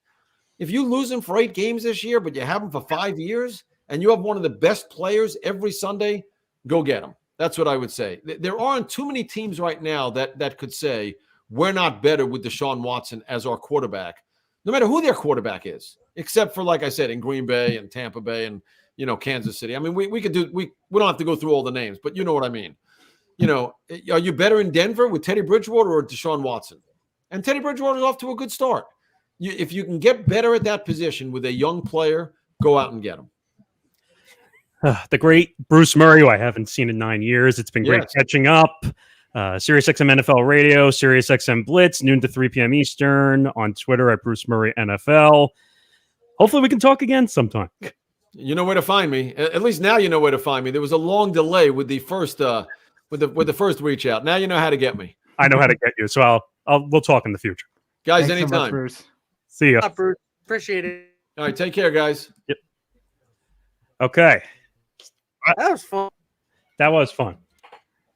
[SPEAKER 7] If you lose him for 8 games this year, but you have him for 5 years, and you have one of the best players every Sunday, go get him. That's what I would say. There aren't too many teams right now that could say, we're not better with Deshaun Watson as our quarterback, no matter who their quarterback is, except for, like I said, in Green Bay and Tampa Bay and, Kansas City. I mean, we don't have to go through all the names, but you know what I mean. Are you better in Denver with Teddy Bridgewater or Deshaun Watson? And Teddy Bridgewater's off to a good start. If you can get better at that position with a young player, go out and get him.
[SPEAKER 3] The great Bruce Murray, who I haven't seen in 9 years. It's been great catching up. SiriusXM NFL Radio, SiriusXM Blitz, noon to 3 p.m. Eastern, on Twitter at Bruce Murray NFL. Hopefully we can talk again sometime.
[SPEAKER 7] You know where to find me. At least now you know where to find me. There was a long delay with the first with the first reach out. Now you know how to get me.
[SPEAKER 3] I know how to get you. So we'll talk in the future.
[SPEAKER 7] Guys,
[SPEAKER 2] Thanks so much,
[SPEAKER 7] anytime.
[SPEAKER 2] Bruce.
[SPEAKER 3] See ya.
[SPEAKER 4] Bruce. Appreciate it.
[SPEAKER 7] All right, take care, guys.
[SPEAKER 3] Okay.
[SPEAKER 4] That was fun.
[SPEAKER 3] That was fun.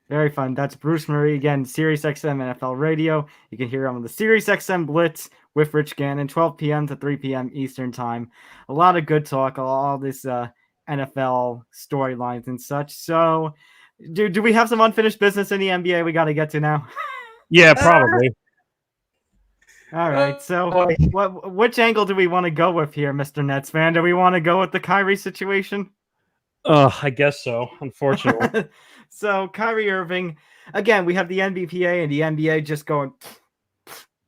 [SPEAKER 2] Very fun. That's Bruce Murray again, SiriusXM NFL Radio. You can hear him on the SiriusXM Blitz with Rich Gannon, 12 p.m. to 3 p.m. Eastern Time. A lot of good talk, all this NFL storylines and such. So, do we have some unfinished business in the NBA we got to get to now?
[SPEAKER 3] Yeah, probably.
[SPEAKER 2] All right. So, which angle do we want to go with here, Mr. Nets fan? Do we want to go with the Kyrie situation?
[SPEAKER 3] I guess so, unfortunately.
[SPEAKER 2] So Kyrie Irving, again, we have the NBPA and the NBA just going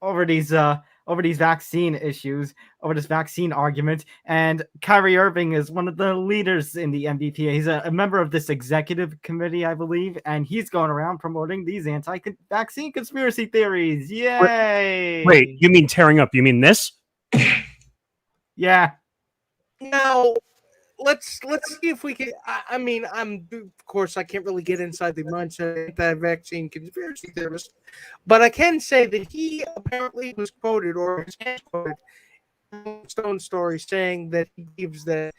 [SPEAKER 2] over these vaccine issues, over this vaccine argument, and Kyrie Irving is one of the leaders in the NBPA. He's a member of this executive committee, I believe, and he's going around promoting these anti-vaccine conspiracy theories. Yay!
[SPEAKER 3] Wait, you mean tearing up? You mean this?
[SPEAKER 2] Yeah.
[SPEAKER 4] Now, let's see if we can. I mean, of course I can't really get inside the mindset of that vaccine conspiracy theorist, but I can say that he apparently was quoted or has quoted Stone story saying that he believes that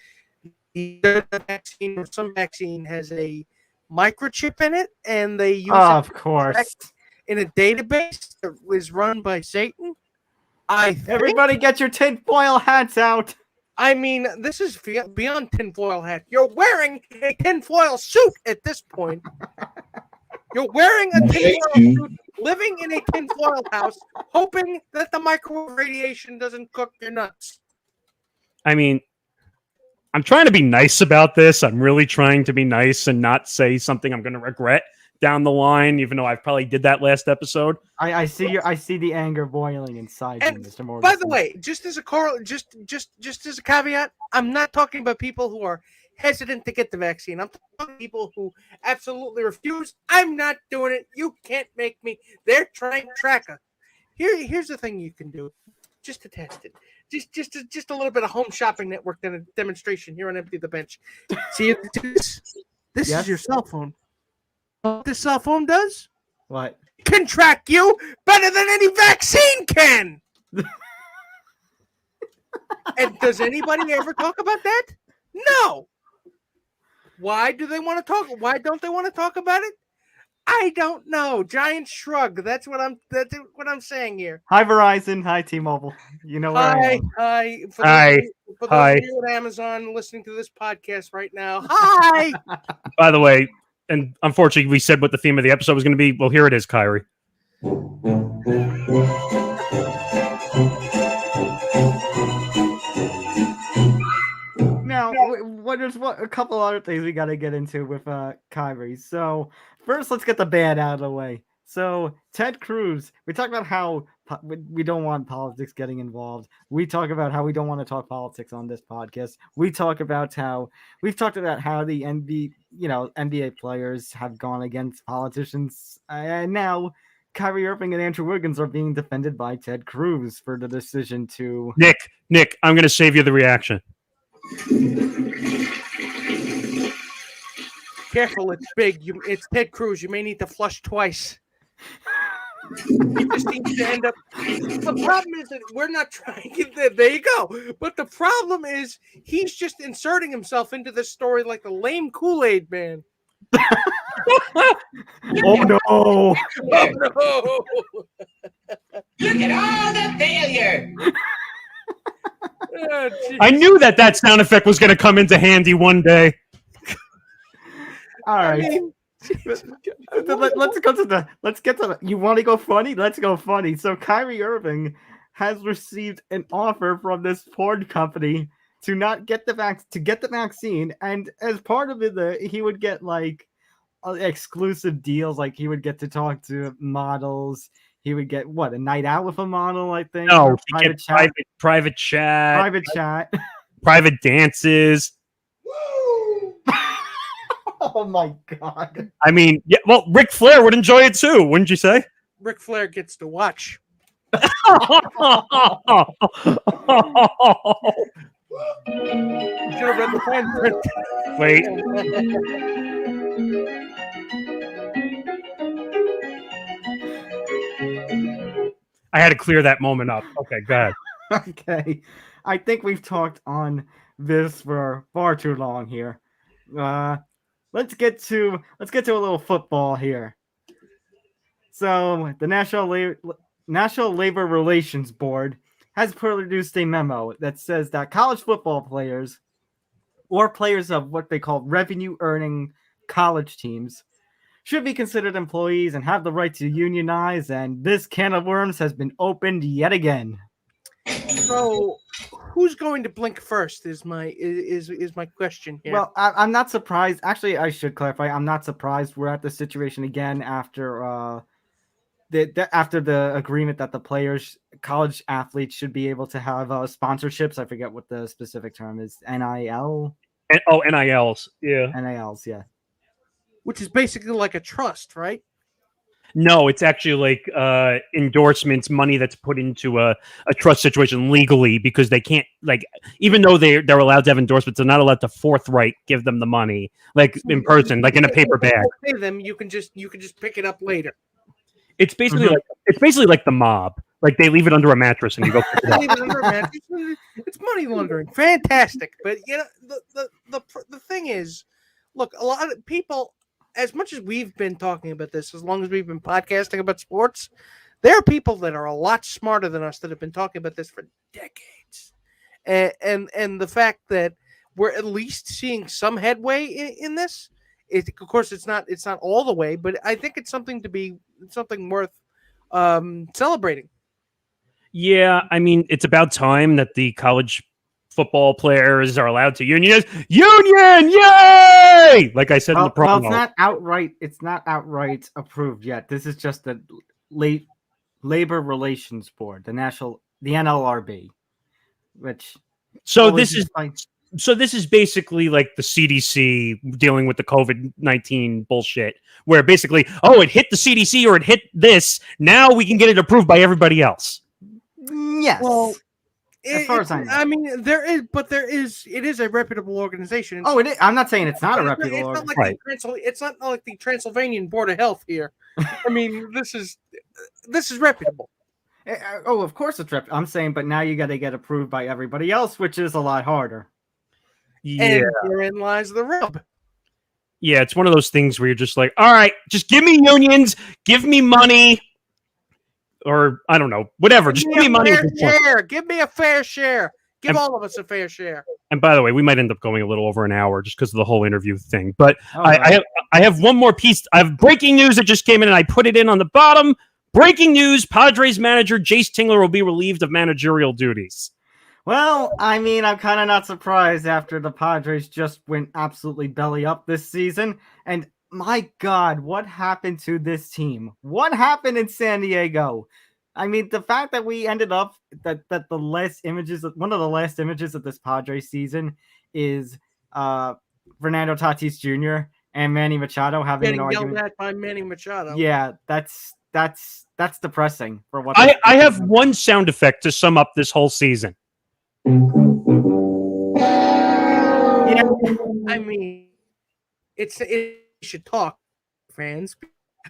[SPEAKER 4] the vaccine or some vaccine has a microchip in it, and they use it
[SPEAKER 2] Of course.
[SPEAKER 4] in a database that was run by Satan.
[SPEAKER 2] Everybody, get your tinfoil hats out.
[SPEAKER 4] I mean, this is beyond tinfoil hat. You're wearing a tinfoil suit at this point. You're wearing a tinfoil suit, living in a tinfoil house, hoping that the microwave radiation doesn't cook your nuts.
[SPEAKER 3] I mean, I'm trying to be nice about this. I'm really trying to be nice and not say something I'm going to regret down the line, even though I probably did that last episode.
[SPEAKER 2] I see the anger boiling inside you, Mr. Morgan.
[SPEAKER 4] By the way, just as a caveat, I'm not talking about people who are hesitant to get the vaccine. I'm talking about people who absolutely refuse. I'm not doing it. You can't make me. They're trying to track us. Here's the thing you can do, just to test it. Just a little bit of home shopping network demonstration here on Empty the Bench. See, this is your cell phone. What this cell phone does?
[SPEAKER 2] What?
[SPEAKER 4] Can track you better than any vaccine can. And does anybody ever talk about that? No. Why do they want to talk? Why don't they want to talk about it? I don't know. Giant shrug. That's what I'm saying here.
[SPEAKER 2] Hi Verizon. Hi T-Mobile. You know where I am.
[SPEAKER 4] Hi. For those
[SPEAKER 3] Hi.
[SPEAKER 4] of you at Amazon listening to this podcast right now. Hi.
[SPEAKER 3] By the way, and unfortunately, we said what the theme of the episode was going to be. Well, here it is, Kyrie.
[SPEAKER 2] Now, there's a couple other things we got to get into with Kyrie. So first, let's get the bad out of the way. So Ted Cruz, we talked about how we don't want politics getting involved. We talk about how we don't want to talk politics on this podcast. We've talked about how the NBA players have gone against politicians, and now Kyrie Irving and Andrew Wiggins are being defended by Ted Cruz for the decision to.
[SPEAKER 3] Nick, I'm going to save you the reaction.
[SPEAKER 4] Careful, it's big. It's Ted Cruz. You may need to flush twice. He just needs to end up. The problem is that we're not trying. There you go. But the problem is he's just inserting himself into this story like the lame Kool-Aid man.
[SPEAKER 2] Oh no!
[SPEAKER 4] Oh no!
[SPEAKER 5] Look at all the failure.
[SPEAKER 4] Oh,
[SPEAKER 3] I knew that sound effect was going to come into handy one day.
[SPEAKER 2] All right. Let's get to the. You want to go funny? Let's go funny. So Kyrie Irving has received an offer from this porn company to not get the vaccine, and as part of it, he would get like exclusive deals. Like he would get to talk to models. He would get a night out with a model, I think.
[SPEAKER 3] No,
[SPEAKER 2] private chat,
[SPEAKER 3] private dances.
[SPEAKER 2] Oh my god!
[SPEAKER 3] I mean, yeah. Well, Ric Flair would enjoy it too, wouldn't you say?
[SPEAKER 4] Ric Flair gets to watch.
[SPEAKER 5] You
[SPEAKER 4] should have read the fine print.
[SPEAKER 3] Wait. I had to clear that moment up. Okay, go ahead.
[SPEAKER 2] Okay, I think we've talked on this for far too long here. Let's get to a little football here. So the National Labor Relations Board has produced a memo that says that college football players or players of what they call revenue-earning college teams should be considered employees and have the right to unionize. And this can of worms has been opened yet again.
[SPEAKER 4] So, who's going to blink first? Is my question here.
[SPEAKER 2] Well, I'm not surprised. Actually, I should clarify. I'm not surprised we're at the situation again after the agreement that the players, college athletes, should be able to have sponsorships. I forget what the specific term is. NIL.
[SPEAKER 3] NILs. Yeah.
[SPEAKER 2] NILs. Yeah.
[SPEAKER 4] Which is basically like a trust, right?
[SPEAKER 3] No, it's actually like endorsements, money that's put into a trust situation legally, because they can't, like, even though they're allowed to have endorsements, they're not allowed to forthright give them the money, like in person, like in a paper bag.
[SPEAKER 4] Pay them. You can just pick it up later.
[SPEAKER 3] It's basically like the mob. Like they leave it under a mattress and you go pick it up.
[SPEAKER 4] Leave it under a mattress. It's money laundering. Fantastic. But you know, the thing is, look, a lot of people, as much as we've been talking about this, as long as we've been podcasting about sports, there are people that are a lot smarter than us that have been talking about this for decades. And the fact that we're at least seeing some headway in this, of course, it's not all the way, but I think it's something worth celebrating.
[SPEAKER 3] Yeah, I mean, it's about time that the college football players are allowed to unionize. Union, yay! Like I said in the promo.
[SPEAKER 2] Well, it's not outright approved yet. This is just the Labor Relations Board, the NLRB, which.
[SPEAKER 3] So this is basically like the CDC dealing with the COVID-19 bullshit, where basically, it hit the CDC or it hit this. Now we can get it approved by everybody else.
[SPEAKER 2] Yes. Well, as far as I know.
[SPEAKER 4] I mean, it is a reputable organization.
[SPEAKER 2] Oh, it is. I'm not saying it's not a reputable organization.
[SPEAKER 4] It's not like the Transylvanian Board of Health here. I mean, this is reputable.
[SPEAKER 2] Oh, of course it's reputable. I'm saying, but now you got to get approved by everybody else, which is a lot harder.
[SPEAKER 3] Yeah.
[SPEAKER 4] And therein lies the rub.
[SPEAKER 3] Yeah, it's one of those things where you're just like, all right, just give me unions, give me money. Or I don't know, whatever. Just give me money.
[SPEAKER 4] Give me a fair share. Give all of us a fair share.
[SPEAKER 3] And by the way, we might end up going a little over an hour just because of the whole interview thing. But I have one more piece. I have breaking news that just came in, and I put it in on the bottom. Breaking news: Padres manager Jace Tingler will be relieved of managerial duties.
[SPEAKER 2] Well, I mean, I'm kind of not surprised after the Padres just went absolutely belly up this season. And my God, what happened to this team? What happened in San Diego? I mean, the fact that we ended up that the last images, one of the last images of this Padres season is Fernando Tatis Jr. and Manny Machado having an argument.
[SPEAKER 4] Yelled at by Manny Machado.
[SPEAKER 2] Yeah, that's depressing for what
[SPEAKER 3] I have one sound effect to sum up this whole season.
[SPEAKER 4] Yeah, I mean, it should talk, fans.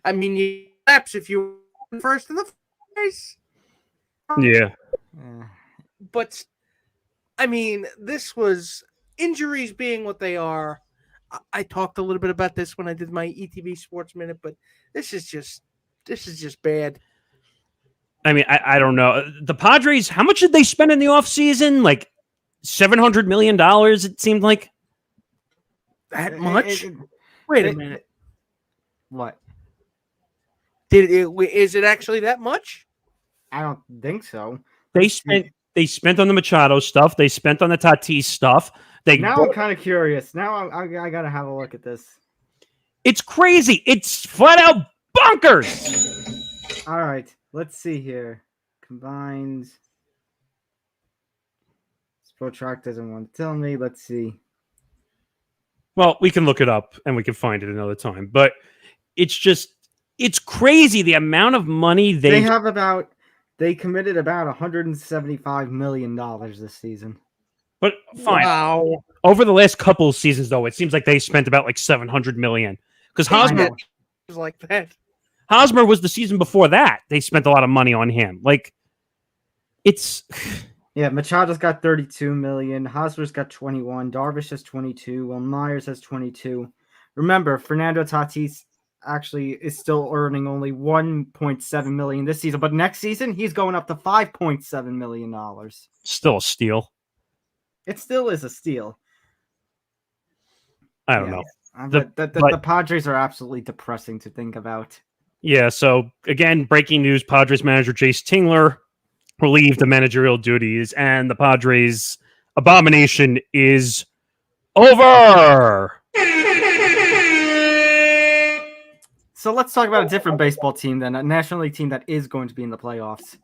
[SPEAKER 4] I mean, you claps if you were first in the face.
[SPEAKER 3] Yeah.
[SPEAKER 4] But I mean, this was injuries being what they are. I talked a little bit about this when I did my ETB Sports Minute, but this is just bad.
[SPEAKER 3] I mean, I don't know. The Padres, how much did they spend in the offseason? Like $700 million, it seemed like.
[SPEAKER 4] That much? Wait a minute.
[SPEAKER 2] What?
[SPEAKER 4] Is it actually that much?
[SPEAKER 2] I don't think so.
[SPEAKER 3] They spent on the Machado stuff. They spent on the Tatis stuff.
[SPEAKER 2] Now I'm kind of curious. Now I gotta have a look at this.
[SPEAKER 3] It's crazy. It's flat out bonkers.
[SPEAKER 2] All right, let's see here. Combined. Spotrack doesn't want to tell me. Let's see.
[SPEAKER 3] Well, we can look it up and we can find it another time. But it's crazy the amount of money they committed about $175 million this season. But fine.
[SPEAKER 4] Wow.
[SPEAKER 3] Over the last couple of seasons, though, it seems like they spent about like $700 million. Because Hosmer
[SPEAKER 4] was like that.
[SPEAKER 3] Hosmer was the season before that. They spent a lot of money on him. Like, it's
[SPEAKER 2] Yeah, Machado's got 32 million. Hosmer's got 21. Darvish has 22. Will Myers has 22. Remember, Fernando Tatis actually is still earning only 1.7 million this season, but next season he's going up to 5.7 million dollars.
[SPEAKER 3] still a steal.
[SPEAKER 2] It still is a steal.
[SPEAKER 3] I don't know.
[SPEAKER 2] The Padres are absolutely depressing to think about.
[SPEAKER 3] Yeah, so again, breaking news, Padres manager Jace Tingler relieved the managerial duties, and the Padres abomination is over.
[SPEAKER 2] So let's talk about a different baseball team then, a National League team that is going to be in the playoffs.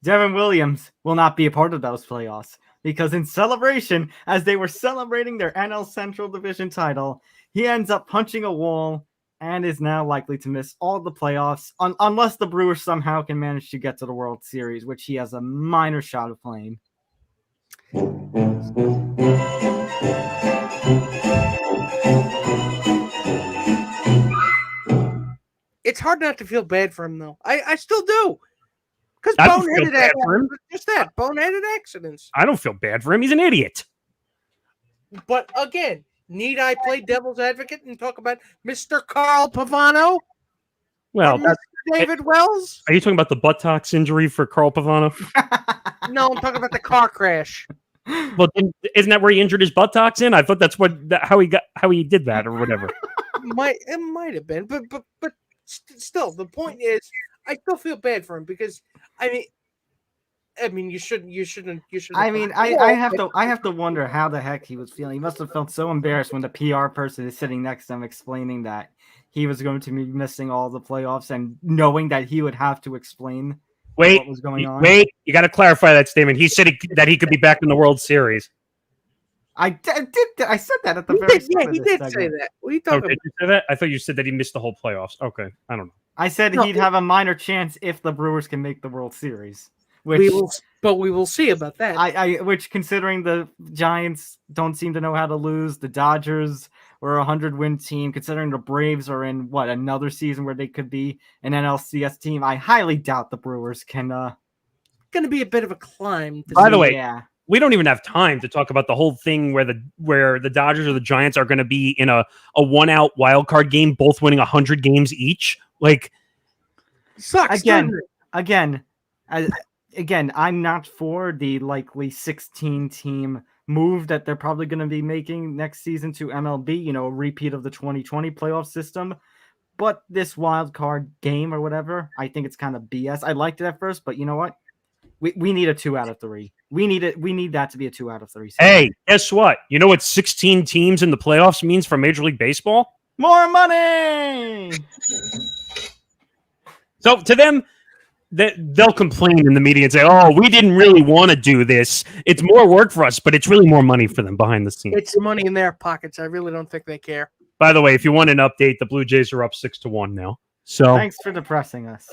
[SPEAKER 2] Devin Williams will not be a part of those playoffs because in celebration, as they were celebrating their NL Central Division title, he ends up punching a wall and is now likely to miss all the playoffs unless the Brewers somehow can manage to get to the World Series, which he has a minor shot of playing.
[SPEAKER 4] It's hard not to feel bad for him, though. I still do. Because
[SPEAKER 3] I don't feel
[SPEAKER 4] boneheaded
[SPEAKER 3] bad for him.
[SPEAKER 4] accidents. Just that, boneheaded accidents.
[SPEAKER 3] I don't feel bad for him. He's an idiot.
[SPEAKER 4] But again, need I play devil's advocate and talk about Mr. Carl Pavano?
[SPEAKER 3] Well,
[SPEAKER 4] Or Mr. David Wells?
[SPEAKER 3] Are you talking about the buttocks injury for Carl Pavano?
[SPEAKER 4] No, I'm talking about the car crash.
[SPEAKER 3] Well, isn't that where he injured his buttocks in? I thought that's how he did that or whatever.
[SPEAKER 4] It might have been, but still, the point is, I still feel bad for him because I mean, you shouldn't.
[SPEAKER 2] I mean, I have to wonder how the heck he was feeling. He must have felt so embarrassed when the PR person is sitting next to him explaining that he was going to be missing all the playoffs and knowing that he would have to explain what was going on.
[SPEAKER 3] Wait, you got to clarify that statement. He said that he could be back in the World Series.
[SPEAKER 2] I said that at the very start.
[SPEAKER 4] Yeah, he did say that. What are you talking about?
[SPEAKER 3] Did you say that? I thought you said that he missed the whole playoffs. Okay, I don't know.
[SPEAKER 2] I said he'd have a minor chance if the Brewers can make the World Series. Which
[SPEAKER 4] we will see about that.
[SPEAKER 2] Which, considering the Giants don't seem to know how to lose, the Dodgers were a 100-win team. Considering the Braves are in another season where they could be an NLCS team, I highly doubt the Brewers can.
[SPEAKER 4] Going to be a bit of a climb.
[SPEAKER 3] By the way,
[SPEAKER 2] yeah.
[SPEAKER 3] We don't even have time to talk about the whole thing where the Dodgers or the Giants are going to be in a 1-out wild card game, both winning 100 games each. Like,
[SPEAKER 4] sucks.
[SPEAKER 2] Again, I'm not for the likely 16-team move that they're probably going to be making next season to MLB. A repeat of the 2020 playoff system. But this wild card game or whatever, I think it's kind of BS. I liked it at first, but you know what? We need a 2 out of 3. We need that to be a 2 out of 3 season.
[SPEAKER 3] Hey, guess what? You know what 16 teams in the playoffs means for Major League Baseball?
[SPEAKER 2] More money!
[SPEAKER 3] So to them, they'll complain in the media and say, oh, we didn't really want to do this. It's more work for us, but it's really more money for them behind the scenes.
[SPEAKER 4] It's money in their pockets. I really don't think they care.
[SPEAKER 3] By the way, if you want an update, the Blue Jays are up 6-1 now. So
[SPEAKER 2] thanks for depressing us.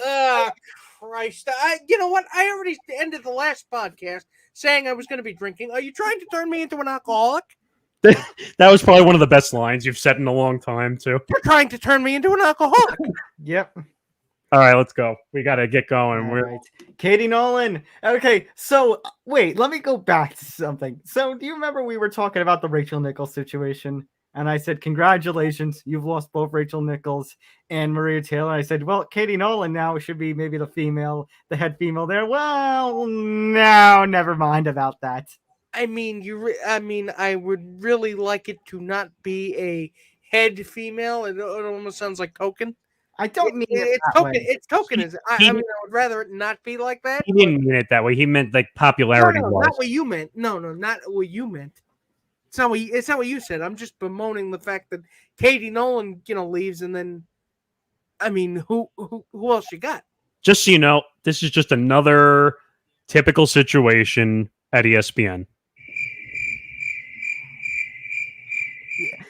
[SPEAKER 4] Christ. You know what? I already ended the last podcast saying I was going to be drinking. Are you trying to turn me into an alcoholic?
[SPEAKER 3] That was probably one of the best lines you've said in a long time, too.
[SPEAKER 4] You're trying to turn me into an alcoholic.
[SPEAKER 2] Yep.
[SPEAKER 3] All right, let's go. We got to get going.
[SPEAKER 2] All right. Katie Nolan. Okay, so wait, let me go back to something. So do you remember we were talking about the Rachel Nichols situation? And I said, congratulations, you've lost both Rachel Nichols and Maria Taylor. I said, well, Katie Nolan now should be maybe the head female there. Well, no, never mind about that.
[SPEAKER 4] I mean, I would really like it to not be a head female. It almost sounds like token.
[SPEAKER 2] I don't mean
[SPEAKER 4] it's
[SPEAKER 2] that
[SPEAKER 4] token.
[SPEAKER 2] way.
[SPEAKER 4] It's token. I would rather it not be like that.
[SPEAKER 3] He didn't mean it that way. He meant like popularity.
[SPEAKER 4] No, not what you meant. No, not what you meant. It's not what you said. I'm just bemoaning the fact that Katie Nolan, leaves, and then, I mean, who else you got?
[SPEAKER 3] Just so you know, this is just another typical situation at ESPN.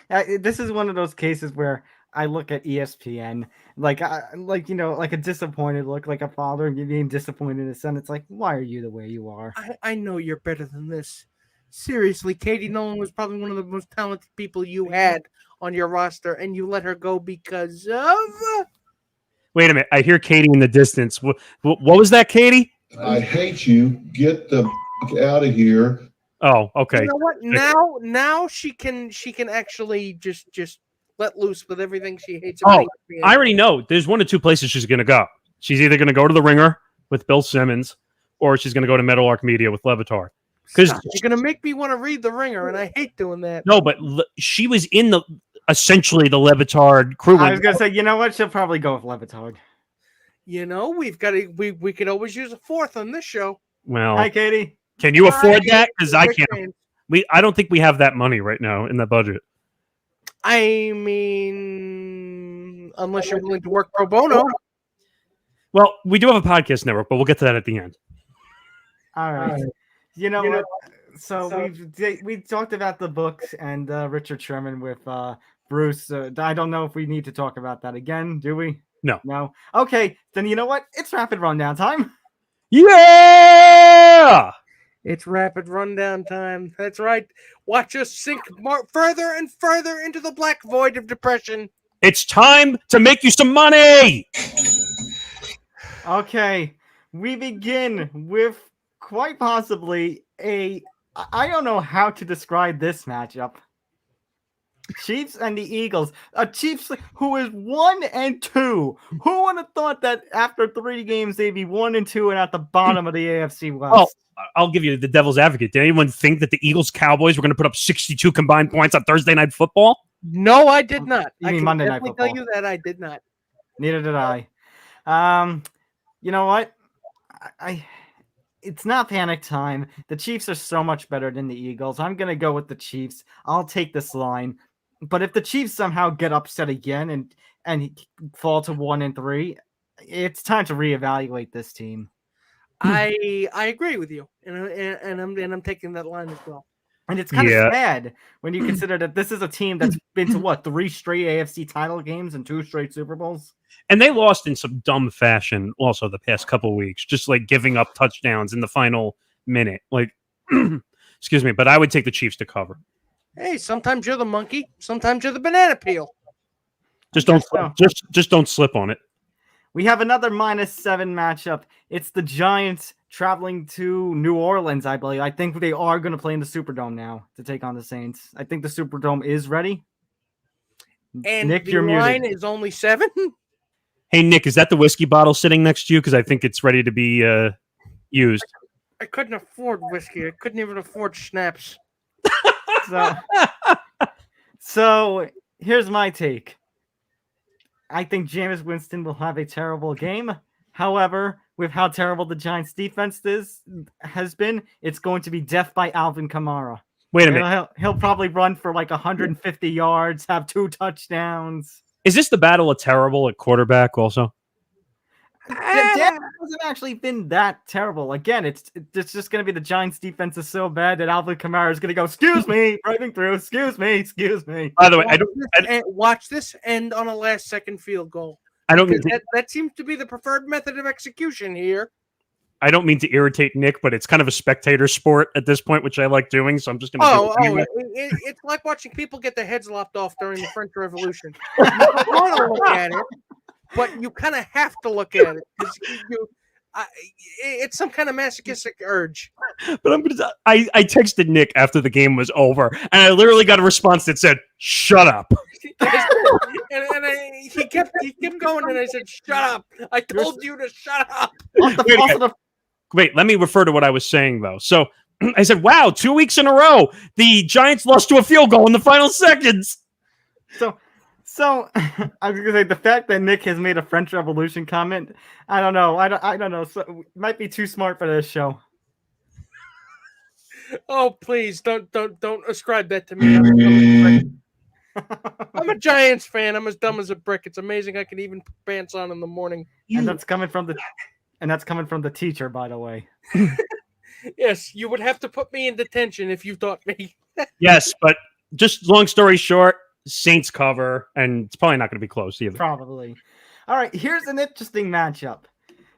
[SPEAKER 2] Yeah, this is one of those cases where I look at ESPN like a disappointed look, like a father being disappointed in his son. It's like, why are you the way you are?
[SPEAKER 4] I know you're better than this. Seriously, Katie Nolan was probably one of the most talented people you had on your roster, and you let her go because of...
[SPEAKER 3] Wait a minute. I hear Katie in the distance. What was that, Katie?
[SPEAKER 6] I hate you. Get the out of here.
[SPEAKER 3] Oh, okay.
[SPEAKER 4] You know what? Now she can actually just let loose with everything she hates.
[SPEAKER 3] Oh, I already know. There's one of two places she's going to go. She's either going to go to the Ringer with Bill Simmons, or she's going to go to Meadowlark Media with Levitar. Because
[SPEAKER 4] you're going to make me want to read the Ringer, and I hate doing that.
[SPEAKER 3] No, but she was in essentially the Levitard crew.
[SPEAKER 2] I was going to say, you know what? She'll probably go with Levitard.
[SPEAKER 4] You know, we could always use a fourth on this show.
[SPEAKER 3] Well,
[SPEAKER 2] hi, Katie.
[SPEAKER 3] Can you afford that? Because I can't. I don't think we have that money right now in the budget.
[SPEAKER 4] I mean, unless you're willing to work pro bono.
[SPEAKER 3] Well, we do have a podcast network, but we'll get to that at the end.
[SPEAKER 2] All right. You know what? So we talked about the books and Richard Sherman with Bruce. I don't know if we need to talk about that again, do we? No. Okay, then you know what? It's rapid rundown time.
[SPEAKER 3] Yeah!
[SPEAKER 4] It's rapid rundown time. That's right. Watch us sink further and further into the black void of depression.
[SPEAKER 3] It's time to make you some money!
[SPEAKER 2] Okay, we begin with quite possibly I don't know how to describe this matchup. Chiefs and the Eagles. A Chiefs who is 1-2. Who would have thought that after 3 games they'd be 1-2 and at the bottom of the AFC West?
[SPEAKER 3] Oh, I'll give you the devil's advocate. Did anyone think that the Eagles Cowboys were going to put up 62 combined points on Thursday Night Football?
[SPEAKER 4] No, I did not.
[SPEAKER 2] You mean Monday Night Football?
[SPEAKER 4] I can tell you that I did not.
[SPEAKER 2] Neither did I. You know what? It's not panic time. The Chiefs are so much better than the Eagles. I'm going to go with the Chiefs. I'll take this line. But if the Chiefs somehow get upset again and fall to 1-3, it's time to reevaluate this team.
[SPEAKER 4] I agree with you, and I'm taking that line as well.
[SPEAKER 2] And it's kind of sad when you consider that this is a team that's been to 3 straight AFC title games and 2 straight Super Bowls.
[SPEAKER 3] And they lost in some dumb fashion also the past couple of weeks, just like giving up touchdowns in the final minute. Like, excuse me, but I would take the Chiefs to cover.
[SPEAKER 4] Hey, sometimes you're the monkey, sometimes you're the banana peel.
[SPEAKER 3] Just don't slip on it.
[SPEAKER 2] We have another -7 matchup. It's the Giants traveling to New Orleans, I believe. I think they are going to play in the Superdome now to take on the Saints. I think the Superdome is ready.
[SPEAKER 4] And
[SPEAKER 2] Nick,
[SPEAKER 4] the
[SPEAKER 2] you're
[SPEAKER 4] line
[SPEAKER 2] muted.
[SPEAKER 4] is only 7.
[SPEAKER 3] Hey, Nick, is that the whiskey bottle sitting next to you? Because I think it's ready to be used.
[SPEAKER 4] I couldn't afford whiskey. I couldn't even afford schnapps.
[SPEAKER 2] So here's my take. I think Jameis Winston will have a terrible game. However, with how terrible the Giants' defense has been, it's going to be death by Alvin Kamara.
[SPEAKER 3] Wait a minute.
[SPEAKER 2] He'll probably run for like 150 yards, have 2 touchdowns.
[SPEAKER 3] Is this the battle of terrible at quarterback also?
[SPEAKER 2] Dan hasn't actually been that terrible. Again, it's just going to be the Giants' defense is so bad that Alvin Kamara is going to go, excuse me, driving through, excuse me.
[SPEAKER 3] By the way,
[SPEAKER 4] watch this end on a last-second field goal. That seems to be the preferred method of execution here.
[SPEAKER 3] I don't mean to irritate Nick, but it's kind of a spectator sport at this point, which I like doing. So I'm just going to.
[SPEAKER 4] It's like watching people get their heads lopped off during the French Revolution. You don't want to look at it, but you kind of have to look at it because it's some kind of masochistic urge.
[SPEAKER 3] But I texted Nick after the game was over, and I literally got a response that said, "Shut up."
[SPEAKER 4] He kept going, and I said, "Shut up! I told you to shut up."
[SPEAKER 3] Wait, let me refer to what I was saying though. So I said, "Wow, 2 weeks in a row, the Giants lost to a field goal in the final seconds."
[SPEAKER 2] So I was gonna say the fact that Nick has made a French Revolution comment, I don't know. I don't know. So it might be too smart for this show.
[SPEAKER 4] Oh, please don't ascribe that to me. I'm a Giants fan. I'm as dumb as a brick. It's amazing I can even put pants on in the morning.
[SPEAKER 2] And that's coming from the teacher, by the way.
[SPEAKER 4] Yes, you would have to put me in detention if you taught me.
[SPEAKER 3] Yes, but just long story short, Saints cover, and it's probably not going to be close either.
[SPEAKER 2] Probably. All right, here's an interesting matchup.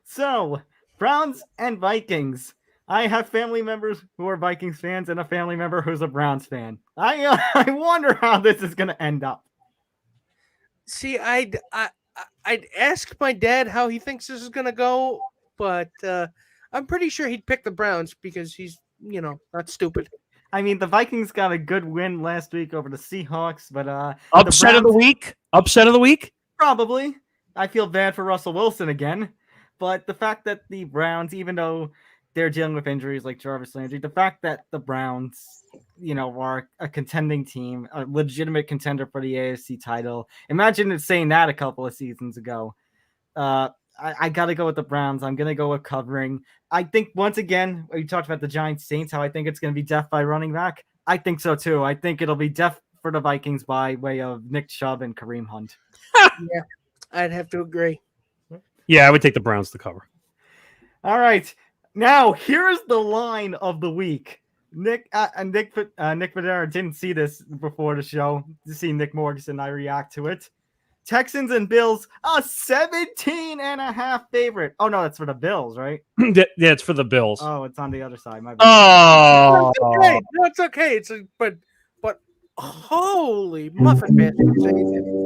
[SPEAKER 2] So, Browns and Vikings. I have family members who are Vikings fans and a family member who's a Browns fan. I wonder how this is going to end up.
[SPEAKER 4] See, I I'd ask my dad how he thinks this is gonna go, but I'm pretty sure he'd pick the Browns because he's not stupid.
[SPEAKER 2] I mean, the Vikings got a good win last week over the Seahawks, but
[SPEAKER 3] Upset of the
[SPEAKER 2] Browns-
[SPEAKER 3] week. Upset of the week.
[SPEAKER 2] Probably. I feel bad for Russell Wilson again, but the fact that the Browns, even though they're dealing with injuries like Jarvis Landry, the fact that the Browns, are a contending team, a legitimate contender for the AFC title. Imagine it saying that a couple of seasons ago. I got to go with the Browns. I'm going to go with covering. I think, once again, you talked about the Giants Saints, how I think it's going to be death by running back. I think so, too. I think it'll be death for the Vikings by way of Nick Chubb and Kareem Hunt.
[SPEAKER 4] Yeah, I'd have to agree.
[SPEAKER 3] Yeah, I would take the Browns to cover.
[SPEAKER 2] All right. Now, here's the line of the week. Nick Federa didn't see this before the show. To see Nick Morrison and I react to it. Texans and Bills, a 17.5 favorite. Oh, no, that's for the Bills, right?
[SPEAKER 3] Yeah, it's for the Bills.
[SPEAKER 2] Oh, it's on the other side. My bad.
[SPEAKER 3] Oh,
[SPEAKER 4] It's okay. No, it's okay. But holy muffin man!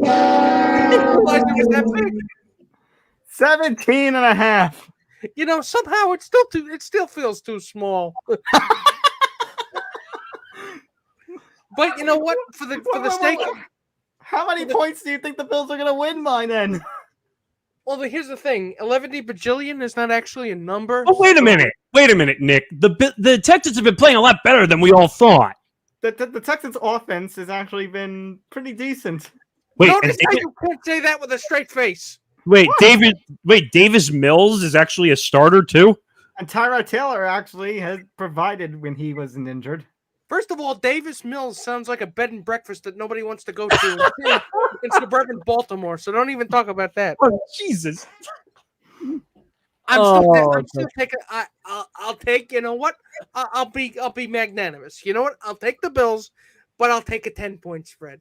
[SPEAKER 4] I didn't realize it was that big.
[SPEAKER 2] 17.5.
[SPEAKER 4] Somehow it still feels too small. But you know what? For the sake.
[SPEAKER 2] How many points do you think the Bills are going to win by then?
[SPEAKER 4] Well, here's the thing: 11 bajillion is not actually a number.
[SPEAKER 3] oh, wait a minute, Nick. The Texans have been playing a lot better than we all thought.
[SPEAKER 2] The Texans' offense has actually been pretty decent.
[SPEAKER 3] Wait,
[SPEAKER 4] Notice how you can't say that with a straight face.
[SPEAKER 3] Davis Mills is actually a starter too.
[SPEAKER 2] And Tyrod Taylor actually has provided when he wasn't injured.
[SPEAKER 4] First of all, Davis Mills sounds like a bed and breakfast that nobody wants to go to in suburban Baltimore. So don't even talk about that.
[SPEAKER 3] Oh, Jesus.
[SPEAKER 4] I'm still taking. I'll take. You know what? I'll be magnanimous. You know what? I'll take the Bills, but I'll take a 10-point spread.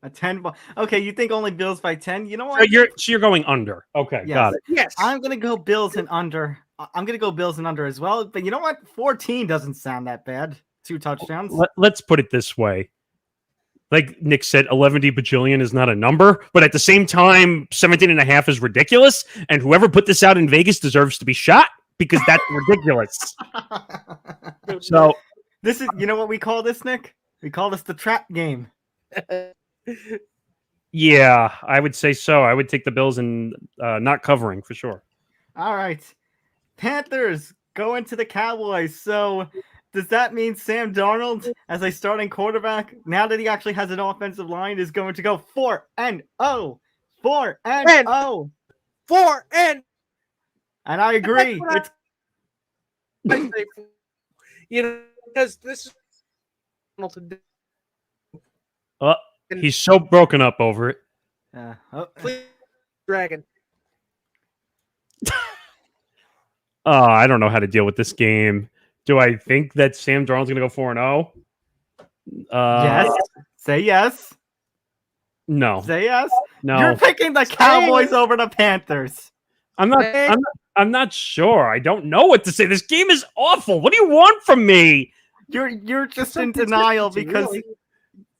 [SPEAKER 2] A 10. Okay, you think only Bills by 10? You know what?
[SPEAKER 3] So you're going under. Okay,
[SPEAKER 2] Yes.
[SPEAKER 3] got it.
[SPEAKER 4] Yes.
[SPEAKER 2] I'm gonna go Bills and under. I'm gonna go Bills and under as well. But you know what? 14 doesn't sound that bad. 2 touchdowns.
[SPEAKER 3] Let's put it this way. Like Nick said, 11 bajillion is not a number, but at the same time, 17.5 is ridiculous. And whoever put this out in Vegas deserves to be shot because that's ridiculous. So
[SPEAKER 2] This is, you know what we call this, Nick? We call this the trap game.
[SPEAKER 3] yeah, I would say so. I would take the Bills and not covering for sure.
[SPEAKER 2] All right. Panthers go into the Cowboys. So does that mean Sam Darnold, as a starting quarterback, now that he actually has an offensive line, is going to go 4-0? 4-0.
[SPEAKER 4] 4 and
[SPEAKER 2] And I agree.
[SPEAKER 4] That's what because this is
[SPEAKER 3] He's so broken up over it.
[SPEAKER 4] Dragon.
[SPEAKER 3] I don't know how to deal with this game. Do I think that Sam Darnold's going to go 4-0?
[SPEAKER 2] Yes. Say yes.
[SPEAKER 3] No.
[SPEAKER 2] Say yes.
[SPEAKER 3] No.
[SPEAKER 2] You're picking the Cowboys over the Panthers.
[SPEAKER 3] I'm not sure. I don't know what to say. This game is awful. What do you want from me?
[SPEAKER 2] You're just in denial because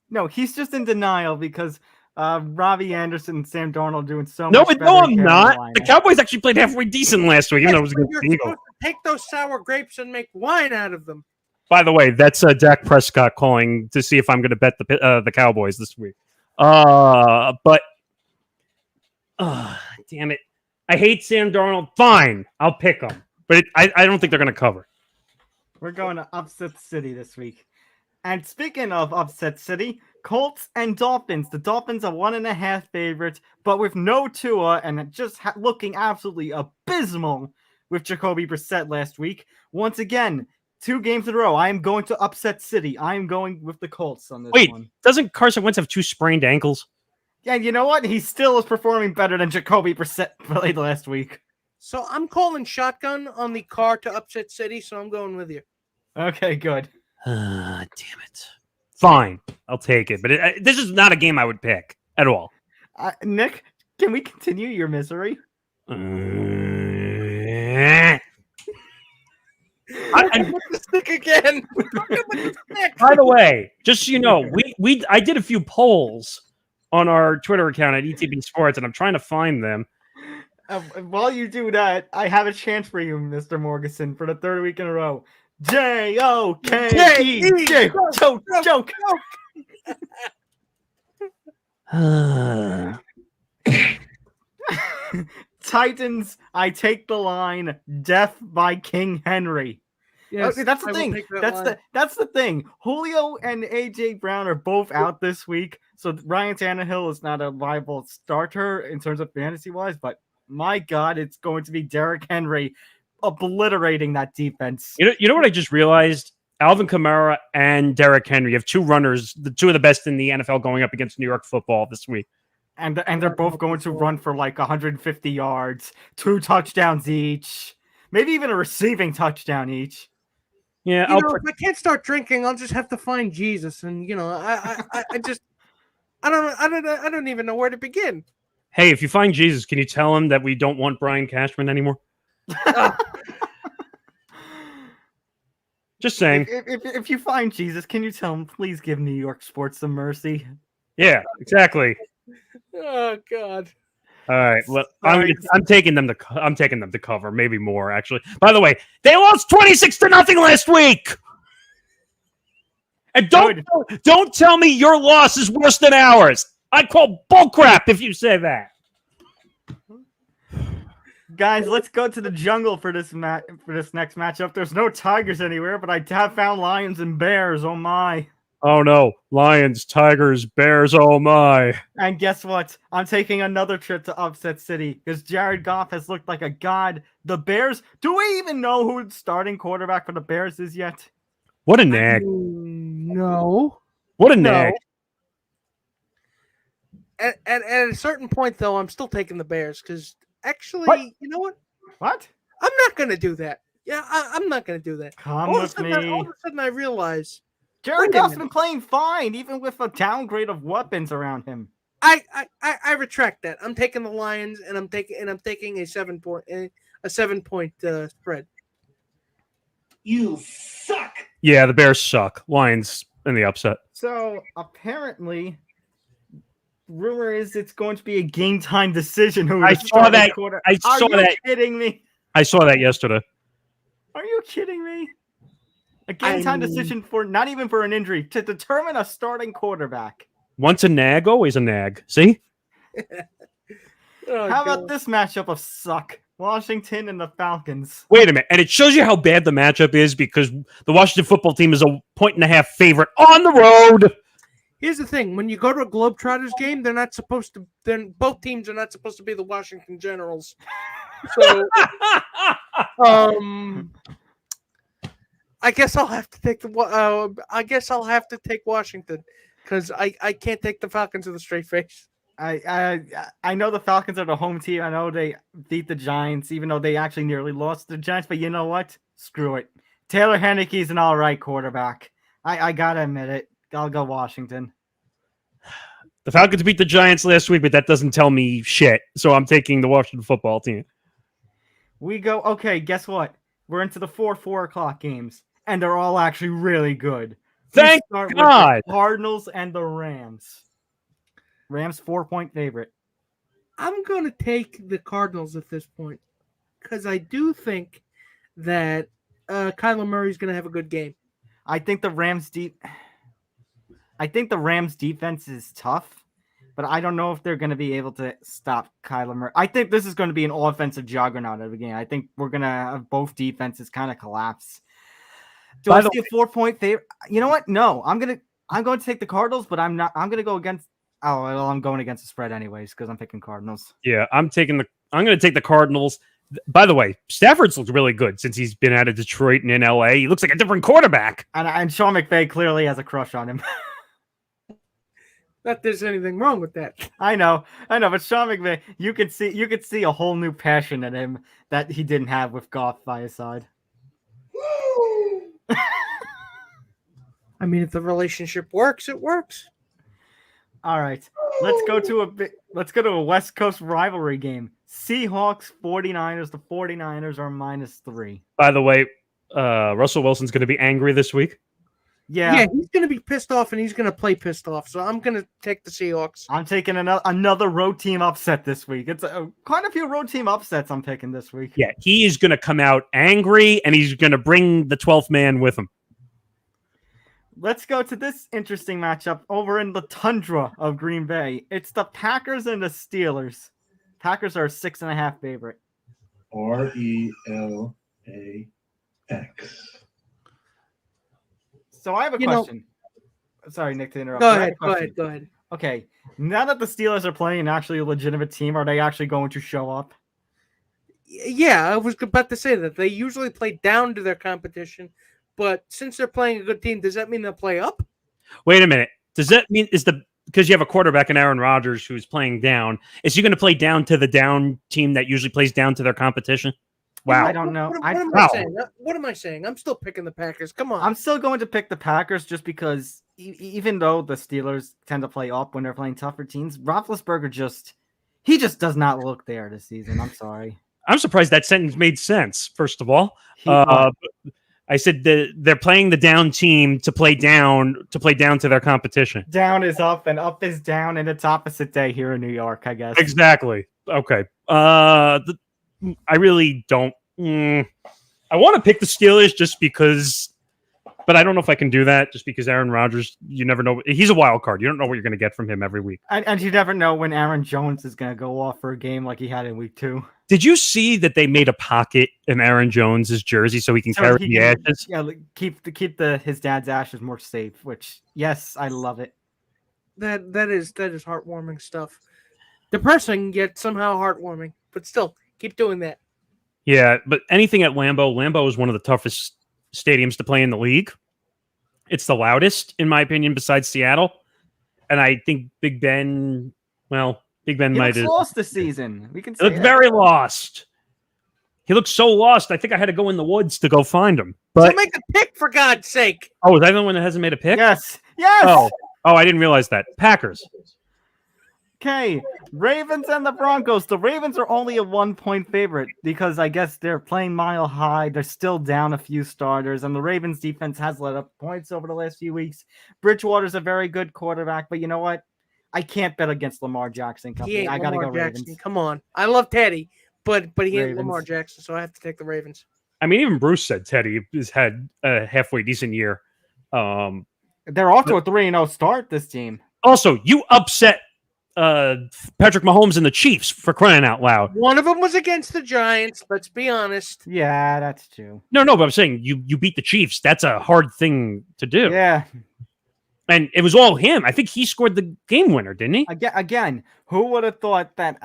[SPEAKER 2] no, he's just in denial because Robbie Anderson and Sam Darnold doing so much better.
[SPEAKER 3] No, I'm
[SPEAKER 2] in
[SPEAKER 3] not.
[SPEAKER 2] Carolina.
[SPEAKER 3] The Cowboys actually played halfway decent last week, even though it was against
[SPEAKER 4] You're
[SPEAKER 3] the Eagles.
[SPEAKER 4] supposed to take those sour grapes and make wine out of them.
[SPEAKER 3] By the way, that's Dak Prescott calling to see if I'm going to bet the Cowboys this week. But damn it, I hate Sam Darnold. Fine, I'll pick him, but I don't think they're going to cover.
[SPEAKER 2] We're going to Upset City this week. And speaking of Upset City, Colts and Dolphins. The Dolphins are 1.5 favorites, but with no Tua and just looking absolutely abysmal with Jacoby Brissett last week. Once again, 2 games in a row. I am going to Upset City. I am going with the Colts on this one.
[SPEAKER 3] Doesn't Carson Wentz have 2 sprained ankles?
[SPEAKER 2] Yeah, you know what? He still is performing better than Jacoby Brissett played last week.
[SPEAKER 4] So I'm calling shotgun on the car to Upset City, so I'm going with you.
[SPEAKER 2] Okay, good.
[SPEAKER 3] Damn it. Fine, I'll take it. But this is not a game I would pick at all.
[SPEAKER 2] Nick, can we continue your misery?
[SPEAKER 4] Stick again.
[SPEAKER 3] By the way, just so you know, I did a few polls on our Twitter account at ETB Sports, and I'm trying to find them.
[SPEAKER 2] While you do that, I have a chance for you, Mr. Morganson, for the third week in a row. Joke. Titans, I take the line. Death by King Henry.
[SPEAKER 4] Yes,
[SPEAKER 2] Okay, that's the
[SPEAKER 4] I will
[SPEAKER 2] thing.
[SPEAKER 4] take that
[SPEAKER 2] That's
[SPEAKER 4] line.
[SPEAKER 2] that's the thing. Julio and AJ Brown are both out this week, so Ryan Tannehill is not a viable starter in terms of fantasy wise. But my God, it's going to be Derrick Henry obliterating that defense.
[SPEAKER 3] You know what I just realized? Alvin Kamara and Derrick Henry have two runners, the two of the best in the NFL, going up against New York Football this week.
[SPEAKER 2] And they're both going to run for like 150 yards, 2 touchdowns each, maybe even a receiving touchdown each.
[SPEAKER 3] Yeah,
[SPEAKER 4] You know, if I can't start drinking, I'll just have to find Jesus, and I don't even know where to begin.
[SPEAKER 3] Hey, if you find Jesus, can you tell him that we don't want Brian Cashman anymore? Just saying.
[SPEAKER 2] If you find Jesus, can you tell him, please give New York sports some mercy?
[SPEAKER 3] Yeah, exactly.
[SPEAKER 4] Oh God!
[SPEAKER 3] All right. Well, I'm taking them to cover, maybe more actually. By the way, they lost 26-0 last week. And don't tell me your loss is worse than ours. I call bullcrap if you say that.
[SPEAKER 2] Guys, let's go to the jungle for this next matchup. There's no Tigers anywhere, but I have found Lions and Bears. Oh my.
[SPEAKER 3] Oh no, Lions, Tigers, Bears, oh my.
[SPEAKER 2] And guess what? I'm taking another trip to Upset City because Jared Goff has looked like a god. The Bears, do we even know who the starting quarterback for the Bears is yet?
[SPEAKER 3] What a nag.
[SPEAKER 4] No.
[SPEAKER 3] What a nag.
[SPEAKER 4] At a certain point, though, I'm still taking the Bears because actually,
[SPEAKER 2] What?
[SPEAKER 4] you know what?
[SPEAKER 2] What?
[SPEAKER 4] I'm not going to do that. Yeah, I'm not going to do that.
[SPEAKER 2] Come
[SPEAKER 4] All of
[SPEAKER 2] with
[SPEAKER 4] a sudden,
[SPEAKER 2] me.
[SPEAKER 4] all of a sudden, I realize
[SPEAKER 2] Jared
[SPEAKER 4] Wait a
[SPEAKER 2] Goff's
[SPEAKER 4] minute.
[SPEAKER 2] been playing fine, even with a downgrade of weapons around him.
[SPEAKER 4] I retract that. I'm taking the Lions, and I'm taking a 7-point spread.
[SPEAKER 5] You suck.
[SPEAKER 3] Yeah, the Bears suck. Lions in the upset.
[SPEAKER 2] So apparently, rumor is it's going to be a game time decision.
[SPEAKER 3] I saw that. I saw that.
[SPEAKER 2] Are you kidding me?
[SPEAKER 3] I saw that yesterday.
[SPEAKER 2] Are you kidding me? A game time decision for not even for an injury to determine a starting quarterback.
[SPEAKER 3] Once a nag, always a nag. See?
[SPEAKER 4] Oh,
[SPEAKER 2] How
[SPEAKER 4] God.
[SPEAKER 2] about this matchup of suck? Washington and the Falcons.
[SPEAKER 3] Wait a minute. And it shows you how bad the matchup is because the Washington football team is a 1.5 favorite on the road.
[SPEAKER 4] Here's the thing: when you go to a Globetrotters game, they're not supposed to. Then both teams are not supposed to be the Washington Generals. So, I guess I'll have to take Washington because I can't take the Falcons with a straight face.
[SPEAKER 2] I know the Falcons are the home team. I know they beat the Giants, even though they actually nearly lost to the Giants. But you know what? Screw it. Taylor Heineke's an all right quarterback. I gotta admit it. I'll go Washington.
[SPEAKER 3] The Falcons beat the Giants last week, but that doesn't tell me shit. So I'm taking the Washington football team.
[SPEAKER 2] We go. Okay, guess what? We're into the 4 o'clock games, and they're all actually really good.
[SPEAKER 3] Thank
[SPEAKER 2] We start
[SPEAKER 3] God.
[SPEAKER 2] with the Cardinals and the Rams. Rams 4-point favorite.
[SPEAKER 4] I'm going to take the Cardinals at this point because I do think that Kyler Murray's going to have a good game.
[SPEAKER 2] I think the Rams defense is tough, but I don't know if they're going to be able to stop Kyler Murray. I think this is going to be an offensive juggernaut of a game. I think we're going to have both defenses kind of collapse. Do I see a 4-point favorite? You know what? No, I'm going to take the Cardinals, but I'm going to go against. Oh, well, I'm going against the spread anyways because I'm picking Cardinals.
[SPEAKER 3] Yeah, I'm going to take the Cardinals. By the way, Stafford's looked really good since he's been out of Detroit and in LA. He looks like a different quarterback.
[SPEAKER 2] And Sean McVay clearly has a crush on him.
[SPEAKER 4] Not that there's anything wrong with that.
[SPEAKER 2] I know, but Sean McVay, you could see a whole new passion in him that he didn't have with Goff by his side.
[SPEAKER 4] I mean, if the relationship works, it works.
[SPEAKER 2] All right, let's go to a West Coast rivalry game. Seahawks 49ers. The 49ers are -3.
[SPEAKER 3] By the way, Russell Wilson's going to be angry this week.
[SPEAKER 2] Yeah,
[SPEAKER 4] he's going to be pissed off, and he's going to play pissed off. So I'm going to take the Seahawks.
[SPEAKER 2] I'm taking another road team upset this week. It's quite a few road team upsets I'm picking this week.
[SPEAKER 3] Yeah, he is going to come out angry, and he's going to bring the 12th man with him.
[SPEAKER 2] Let's go to this interesting matchup over in the tundra of Green Bay. It's the Packers and the Steelers. Packers are a 6.5 favorite.
[SPEAKER 6] RELAX.
[SPEAKER 2] So I have a question. Sorry, Nick, to interrupt.
[SPEAKER 4] Go ahead.
[SPEAKER 2] Okay, now that the Steelers are playing actually a legitimate team, are they actually going to show up?
[SPEAKER 4] Yeah, I was about to say that. They usually play down to their competition, but since they're playing a good team, does that mean they'll play up?
[SPEAKER 3] Wait a minute. Does that mean because you have a quarterback in Aaron Rodgers who's playing down, is he going to play down to the down team that usually plays down to their competition? Wow.
[SPEAKER 2] I don't know.
[SPEAKER 4] What am I saying? I'm still picking the Packers. Come on.
[SPEAKER 2] I'm still going to pick the Packers just because even though the Steelers tend to play up when they're playing tougher teams, Roethlisberger just does not look there this season. I'm sorry.
[SPEAKER 3] I'm surprised that sentence made sense, first of all. I said they're playing the down team to play down to their competition.
[SPEAKER 2] Down is up and up is down, and it's opposite day here in New York, I guess.
[SPEAKER 3] Exactly. Okay. I really don't. I want to pick the Steelers just because, but I don't know if I can do that just because Aaron Rodgers, you never know. He's a wild card. You don't know what you're going to get from him every week.
[SPEAKER 2] And you never know when Aaron Jones is going to go off for a game like he had in week 2.
[SPEAKER 3] Did you see that they made a pocket in Aaron Jones's jersey so he can carry the ashes?
[SPEAKER 2] Yeah, keep his dad's ashes more safe, which, yes, I love it.
[SPEAKER 4] That is heartwarming stuff. Depressing, yet somehow heartwarming. But still, keep doing that.
[SPEAKER 3] Yeah, but anything at Lambeau is one of the toughest stadiums to play in the league. It's the loudest, in my opinion, besides Seattle. And I think Big Ben might have
[SPEAKER 2] lost this season. We can say
[SPEAKER 3] he looked very lost. He looked so lost. I think I had to go in the woods to go find him. But
[SPEAKER 4] so make a pick, for God's sake.
[SPEAKER 3] Oh, is I the one that hasn't made a pick?
[SPEAKER 2] Yes.
[SPEAKER 3] Oh, I didn't realize that. Packers.
[SPEAKER 2] Okay, Ravens and the Broncos. The Ravens are only a 1-point favorite because I guess they're playing mile high. They're still down a few starters, and the Ravens defense has let up points over the last few weeks. Bridgewater's a very good quarterback, but you know what? I can't bet against Lamar Jackson company. I gotta go
[SPEAKER 4] Jackson.
[SPEAKER 2] Ravens.
[SPEAKER 4] Come on. I love Teddy, but he ain't
[SPEAKER 2] Ravens.
[SPEAKER 4] Lamar Jackson, so I have to take the Ravens.
[SPEAKER 3] I mean, even Bruce said Teddy has had a halfway decent year.
[SPEAKER 2] They're off to a 3-0 start, this team.
[SPEAKER 3] Also, you upset Patrick Mahomes and the Chiefs, for crying out loud.
[SPEAKER 4] One of them was against the Giants, let's be honest.
[SPEAKER 2] Yeah, that's true.
[SPEAKER 3] No, but I'm saying you beat the Chiefs. That's a hard thing to do.
[SPEAKER 2] Yeah.
[SPEAKER 3] And it was all him. I think he scored the game winner, didn't he?
[SPEAKER 2] Again, who would have thought that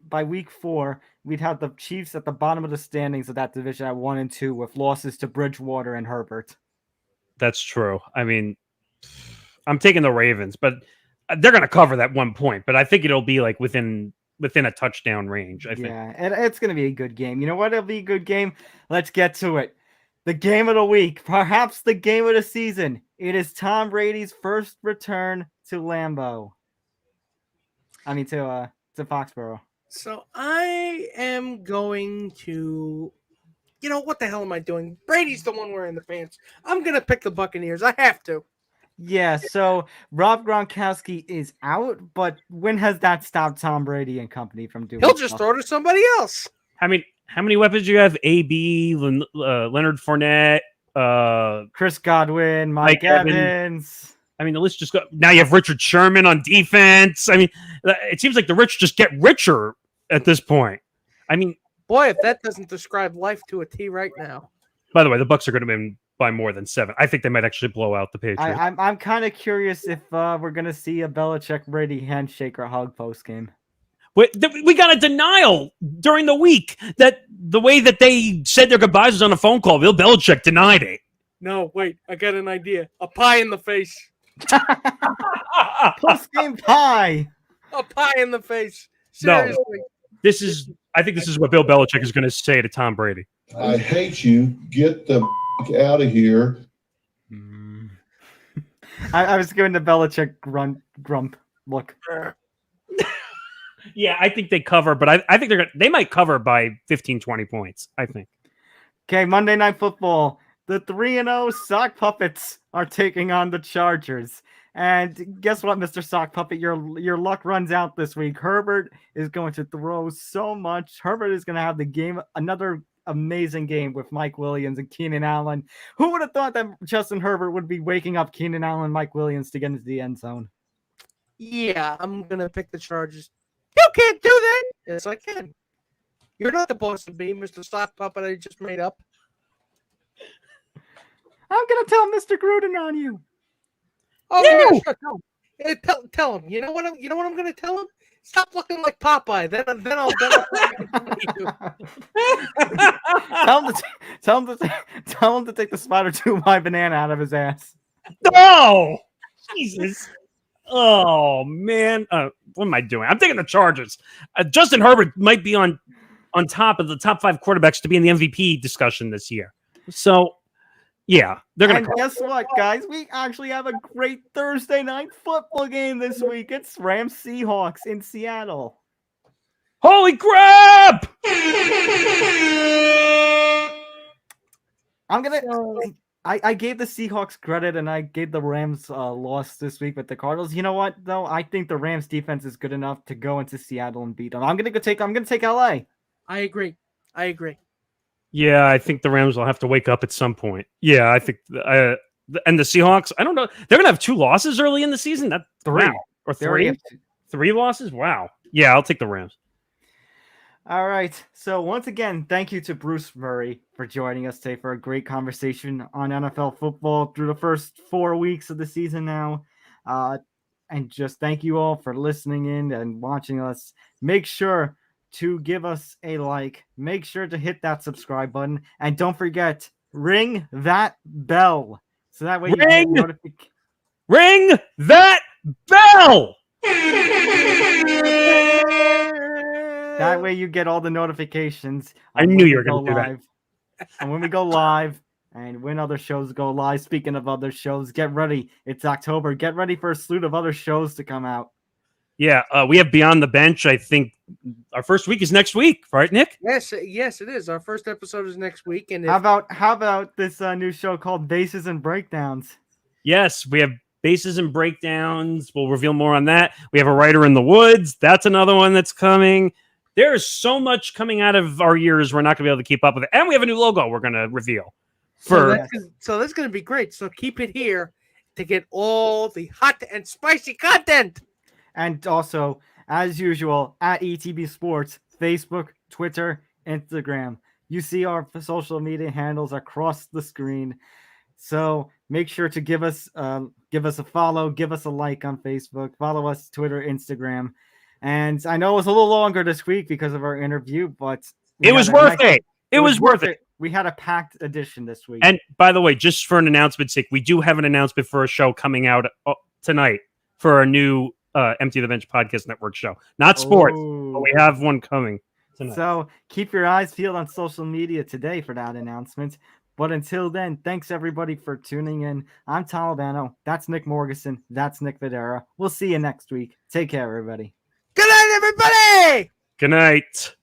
[SPEAKER 2] by week 4 we'd have the Chiefs at the bottom of the standings of that division at 1 and 2 with losses to Bridgewater and Herbert?
[SPEAKER 3] That's true. I mean, I'm taking the Ravens, but they're going to cover that 1 point. But I think it'll be like within a touchdown range. I think.
[SPEAKER 2] Yeah, and it's going to be a good game. You know what? It'll be a good game. Let's get to it. The game of the week, perhaps the game of the season. It is Tom Brady's first return to Lambeau. I mean, to Foxborough.
[SPEAKER 4] So I am going to, what the hell am I doing? Brady's the one wearing the pants. I'm going to pick the Buccaneers. I have to.
[SPEAKER 2] Yeah, so Rob Gronkowski is out, but when has that stopped Tom Brady and company from doing
[SPEAKER 4] He'll just throw to somebody else.
[SPEAKER 3] I mean, how many weapons do you have? AB, Leonard Fournette,
[SPEAKER 2] Chris Godwin, Mike Evans.
[SPEAKER 3] I mean, the list just got. Now you have Richard Sherman on defense. I mean, it seems like the rich just get richer at this point. I mean,
[SPEAKER 4] boy, if that doesn't describe life to a T right now.
[SPEAKER 3] By the way, the Bucs are going to win by more than 7. I think they might actually blow out the Patriots.
[SPEAKER 2] I'm kind of curious if we're going to see a Belichick Brady handshake or hug post game.
[SPEAKER 3] We got a denial during the week that the way that they said their goodbyes was on a phone call. Bill Belichick denied it.
[SPEAKER 4] No, wait, I got an idea. A pie in the face.
[SPEAKER 2] Post game pie.
[SPEAKER 4] A pie in the face. Seriously.
[SPEAKER 3] No, I think this is what Bill Belichick is going to say to Tom Brady.
[SPEAKER 6] I hate you. Get the out of here.
[SPEAKER 2] I was giving the Belichick grump look.
[SPEAKER 3] Yeah, I think they cover, but I think they might cover by 15, 20 points, I think.
[SPEAKER 2] Okay, Monday Night Football. The 3-0 Sock Puppets are taking on the Chargers. And guess what, Mr. Sock Puppet? Your luck runs out this week. Herbert is going to throw so much. Herbert is going to have the game, another amazing game with Mike Williams and Keenan Allen. Who would have thought that Justin Herbert would be waking up Keenan Allen and Mike Williams to get into the end zone?
[SPEAKER 4] Yeah, I'm going to pick the Chargers. You can't do that. Yes, I can. You're not the boss of me, Mr. Sock Puppet I just made up.
[SPEAKER 2] I'm going to tell Mr. Gruden on you.
[SPEAKER 4] Oh,
[SPEAKER 3] No!
[SPEAKER 4] yeah, sure, tell him. Hey, tell him. You know what I'm going to tell him? Stop looking like Popeye. Then I'll
[SPEAKER 2] tell him to take the Spider 2Y banana out of his ass.
[SPEAKER 3] No! Jesus. Oh, man. What am I doing? I'm taking the Chargers. Justin Herbert might be on top of the top 5 quarterbacks to be in the MVP discussion this year. So, yeah, they're going to.
[SPEAKER 2] And guess what, guys? We actually have a great Thursday night football game this week. It's Rams Seahawks in Seattle.
[SPEAKER 3] Holy crap!
[SPEAKER 2] I gave the Seahawks credit and I gave the Rams loss this week with the Cardinals. You know what, though? I think the Rams defense is good enough to go into Seattle and beat them. I'm gonna take LA.
[SPEAKER 4] I agree.
[SPEAKER 3] Yeah, I think the Rams will have to wake up at some point. Yeah, I think and the Seahawks, I don't know. They're going to have 2 losses early in the season? That
[SPEAKER 2] 3.
[SPEAKER 3] Wow. Or 3? 3 losses? Wow. Yeah, I'll take the Rams.
[SPEAKER 2] All right. So once again, thank you to Bruce Murray for joining us today for a great conversation on NFL football through the first 4 weeks of the season now. And just thank you all for listening in and watching us. Make sure to give us a like. Make sure to hit that subscribe button. And don't forget, ring that bell. So that way you get notification.
[SPEAKER 3] Ring that bell!
[SPEAKER 2] That way you get all the notifications.
[SPEAKER 3] I knew you were going to do that.
[SPEAKER 2] And when we go live and when other shows go live, speaking of other shows, get ready. It's October. Get ready for a slew of other shows to come out.
[SPEAKER 3] Yeah, we have Beyond the Bench. I think our first week is next week, right, Nick?
[SPEAKER 4] Yes, it is. Our first episode is next week. And
[SPEAKER 2] how about this new show called Bases and Breakdowns?
[SPEAKER 3] Yes, we have Bases and Breakdowns. We'll reveal more on that. We have A Writer in the Woods. That's another one that's coming. There is so much coming out of our ears. We're not going to be able to keep up with it. And we have a new logo we're going to reveal.
[SPEAKER 4] So that's going to be great. So keep it here to get all the hot and spicy content.
[SPEAKER 2] And also, as usual, at ETB Sports, Facebook, Twitter, Instagram. You see our social media handles across the screen. So make sure to give us a follow, give us a like on Facebook, follow us Twitter, Instagram. And I know it was a little longer this week because of our interview, but
[SPEAKER 3] it was worth it. It was worth it.
[SPEAKER 2] We had a packed edition this week.
[SPEAKER 3] And by the way, just for an announcement's sake, we do have an announcement for a show coming out tonight for a new Empty the Bench Podcast Network show. Not sports, but we have one coming tonight.
[SPEAKER 2] So keep your eyes peeled on social media today for that announcement. But until then, thanks everybody for tuning in. I'm Talibano. That's Nick Morgeson. That's Nick Videra. We'll see you next week. Take care, everybody.
[SPEAKER 4] Good night, everybody.
[SPEAKER 3] Good night.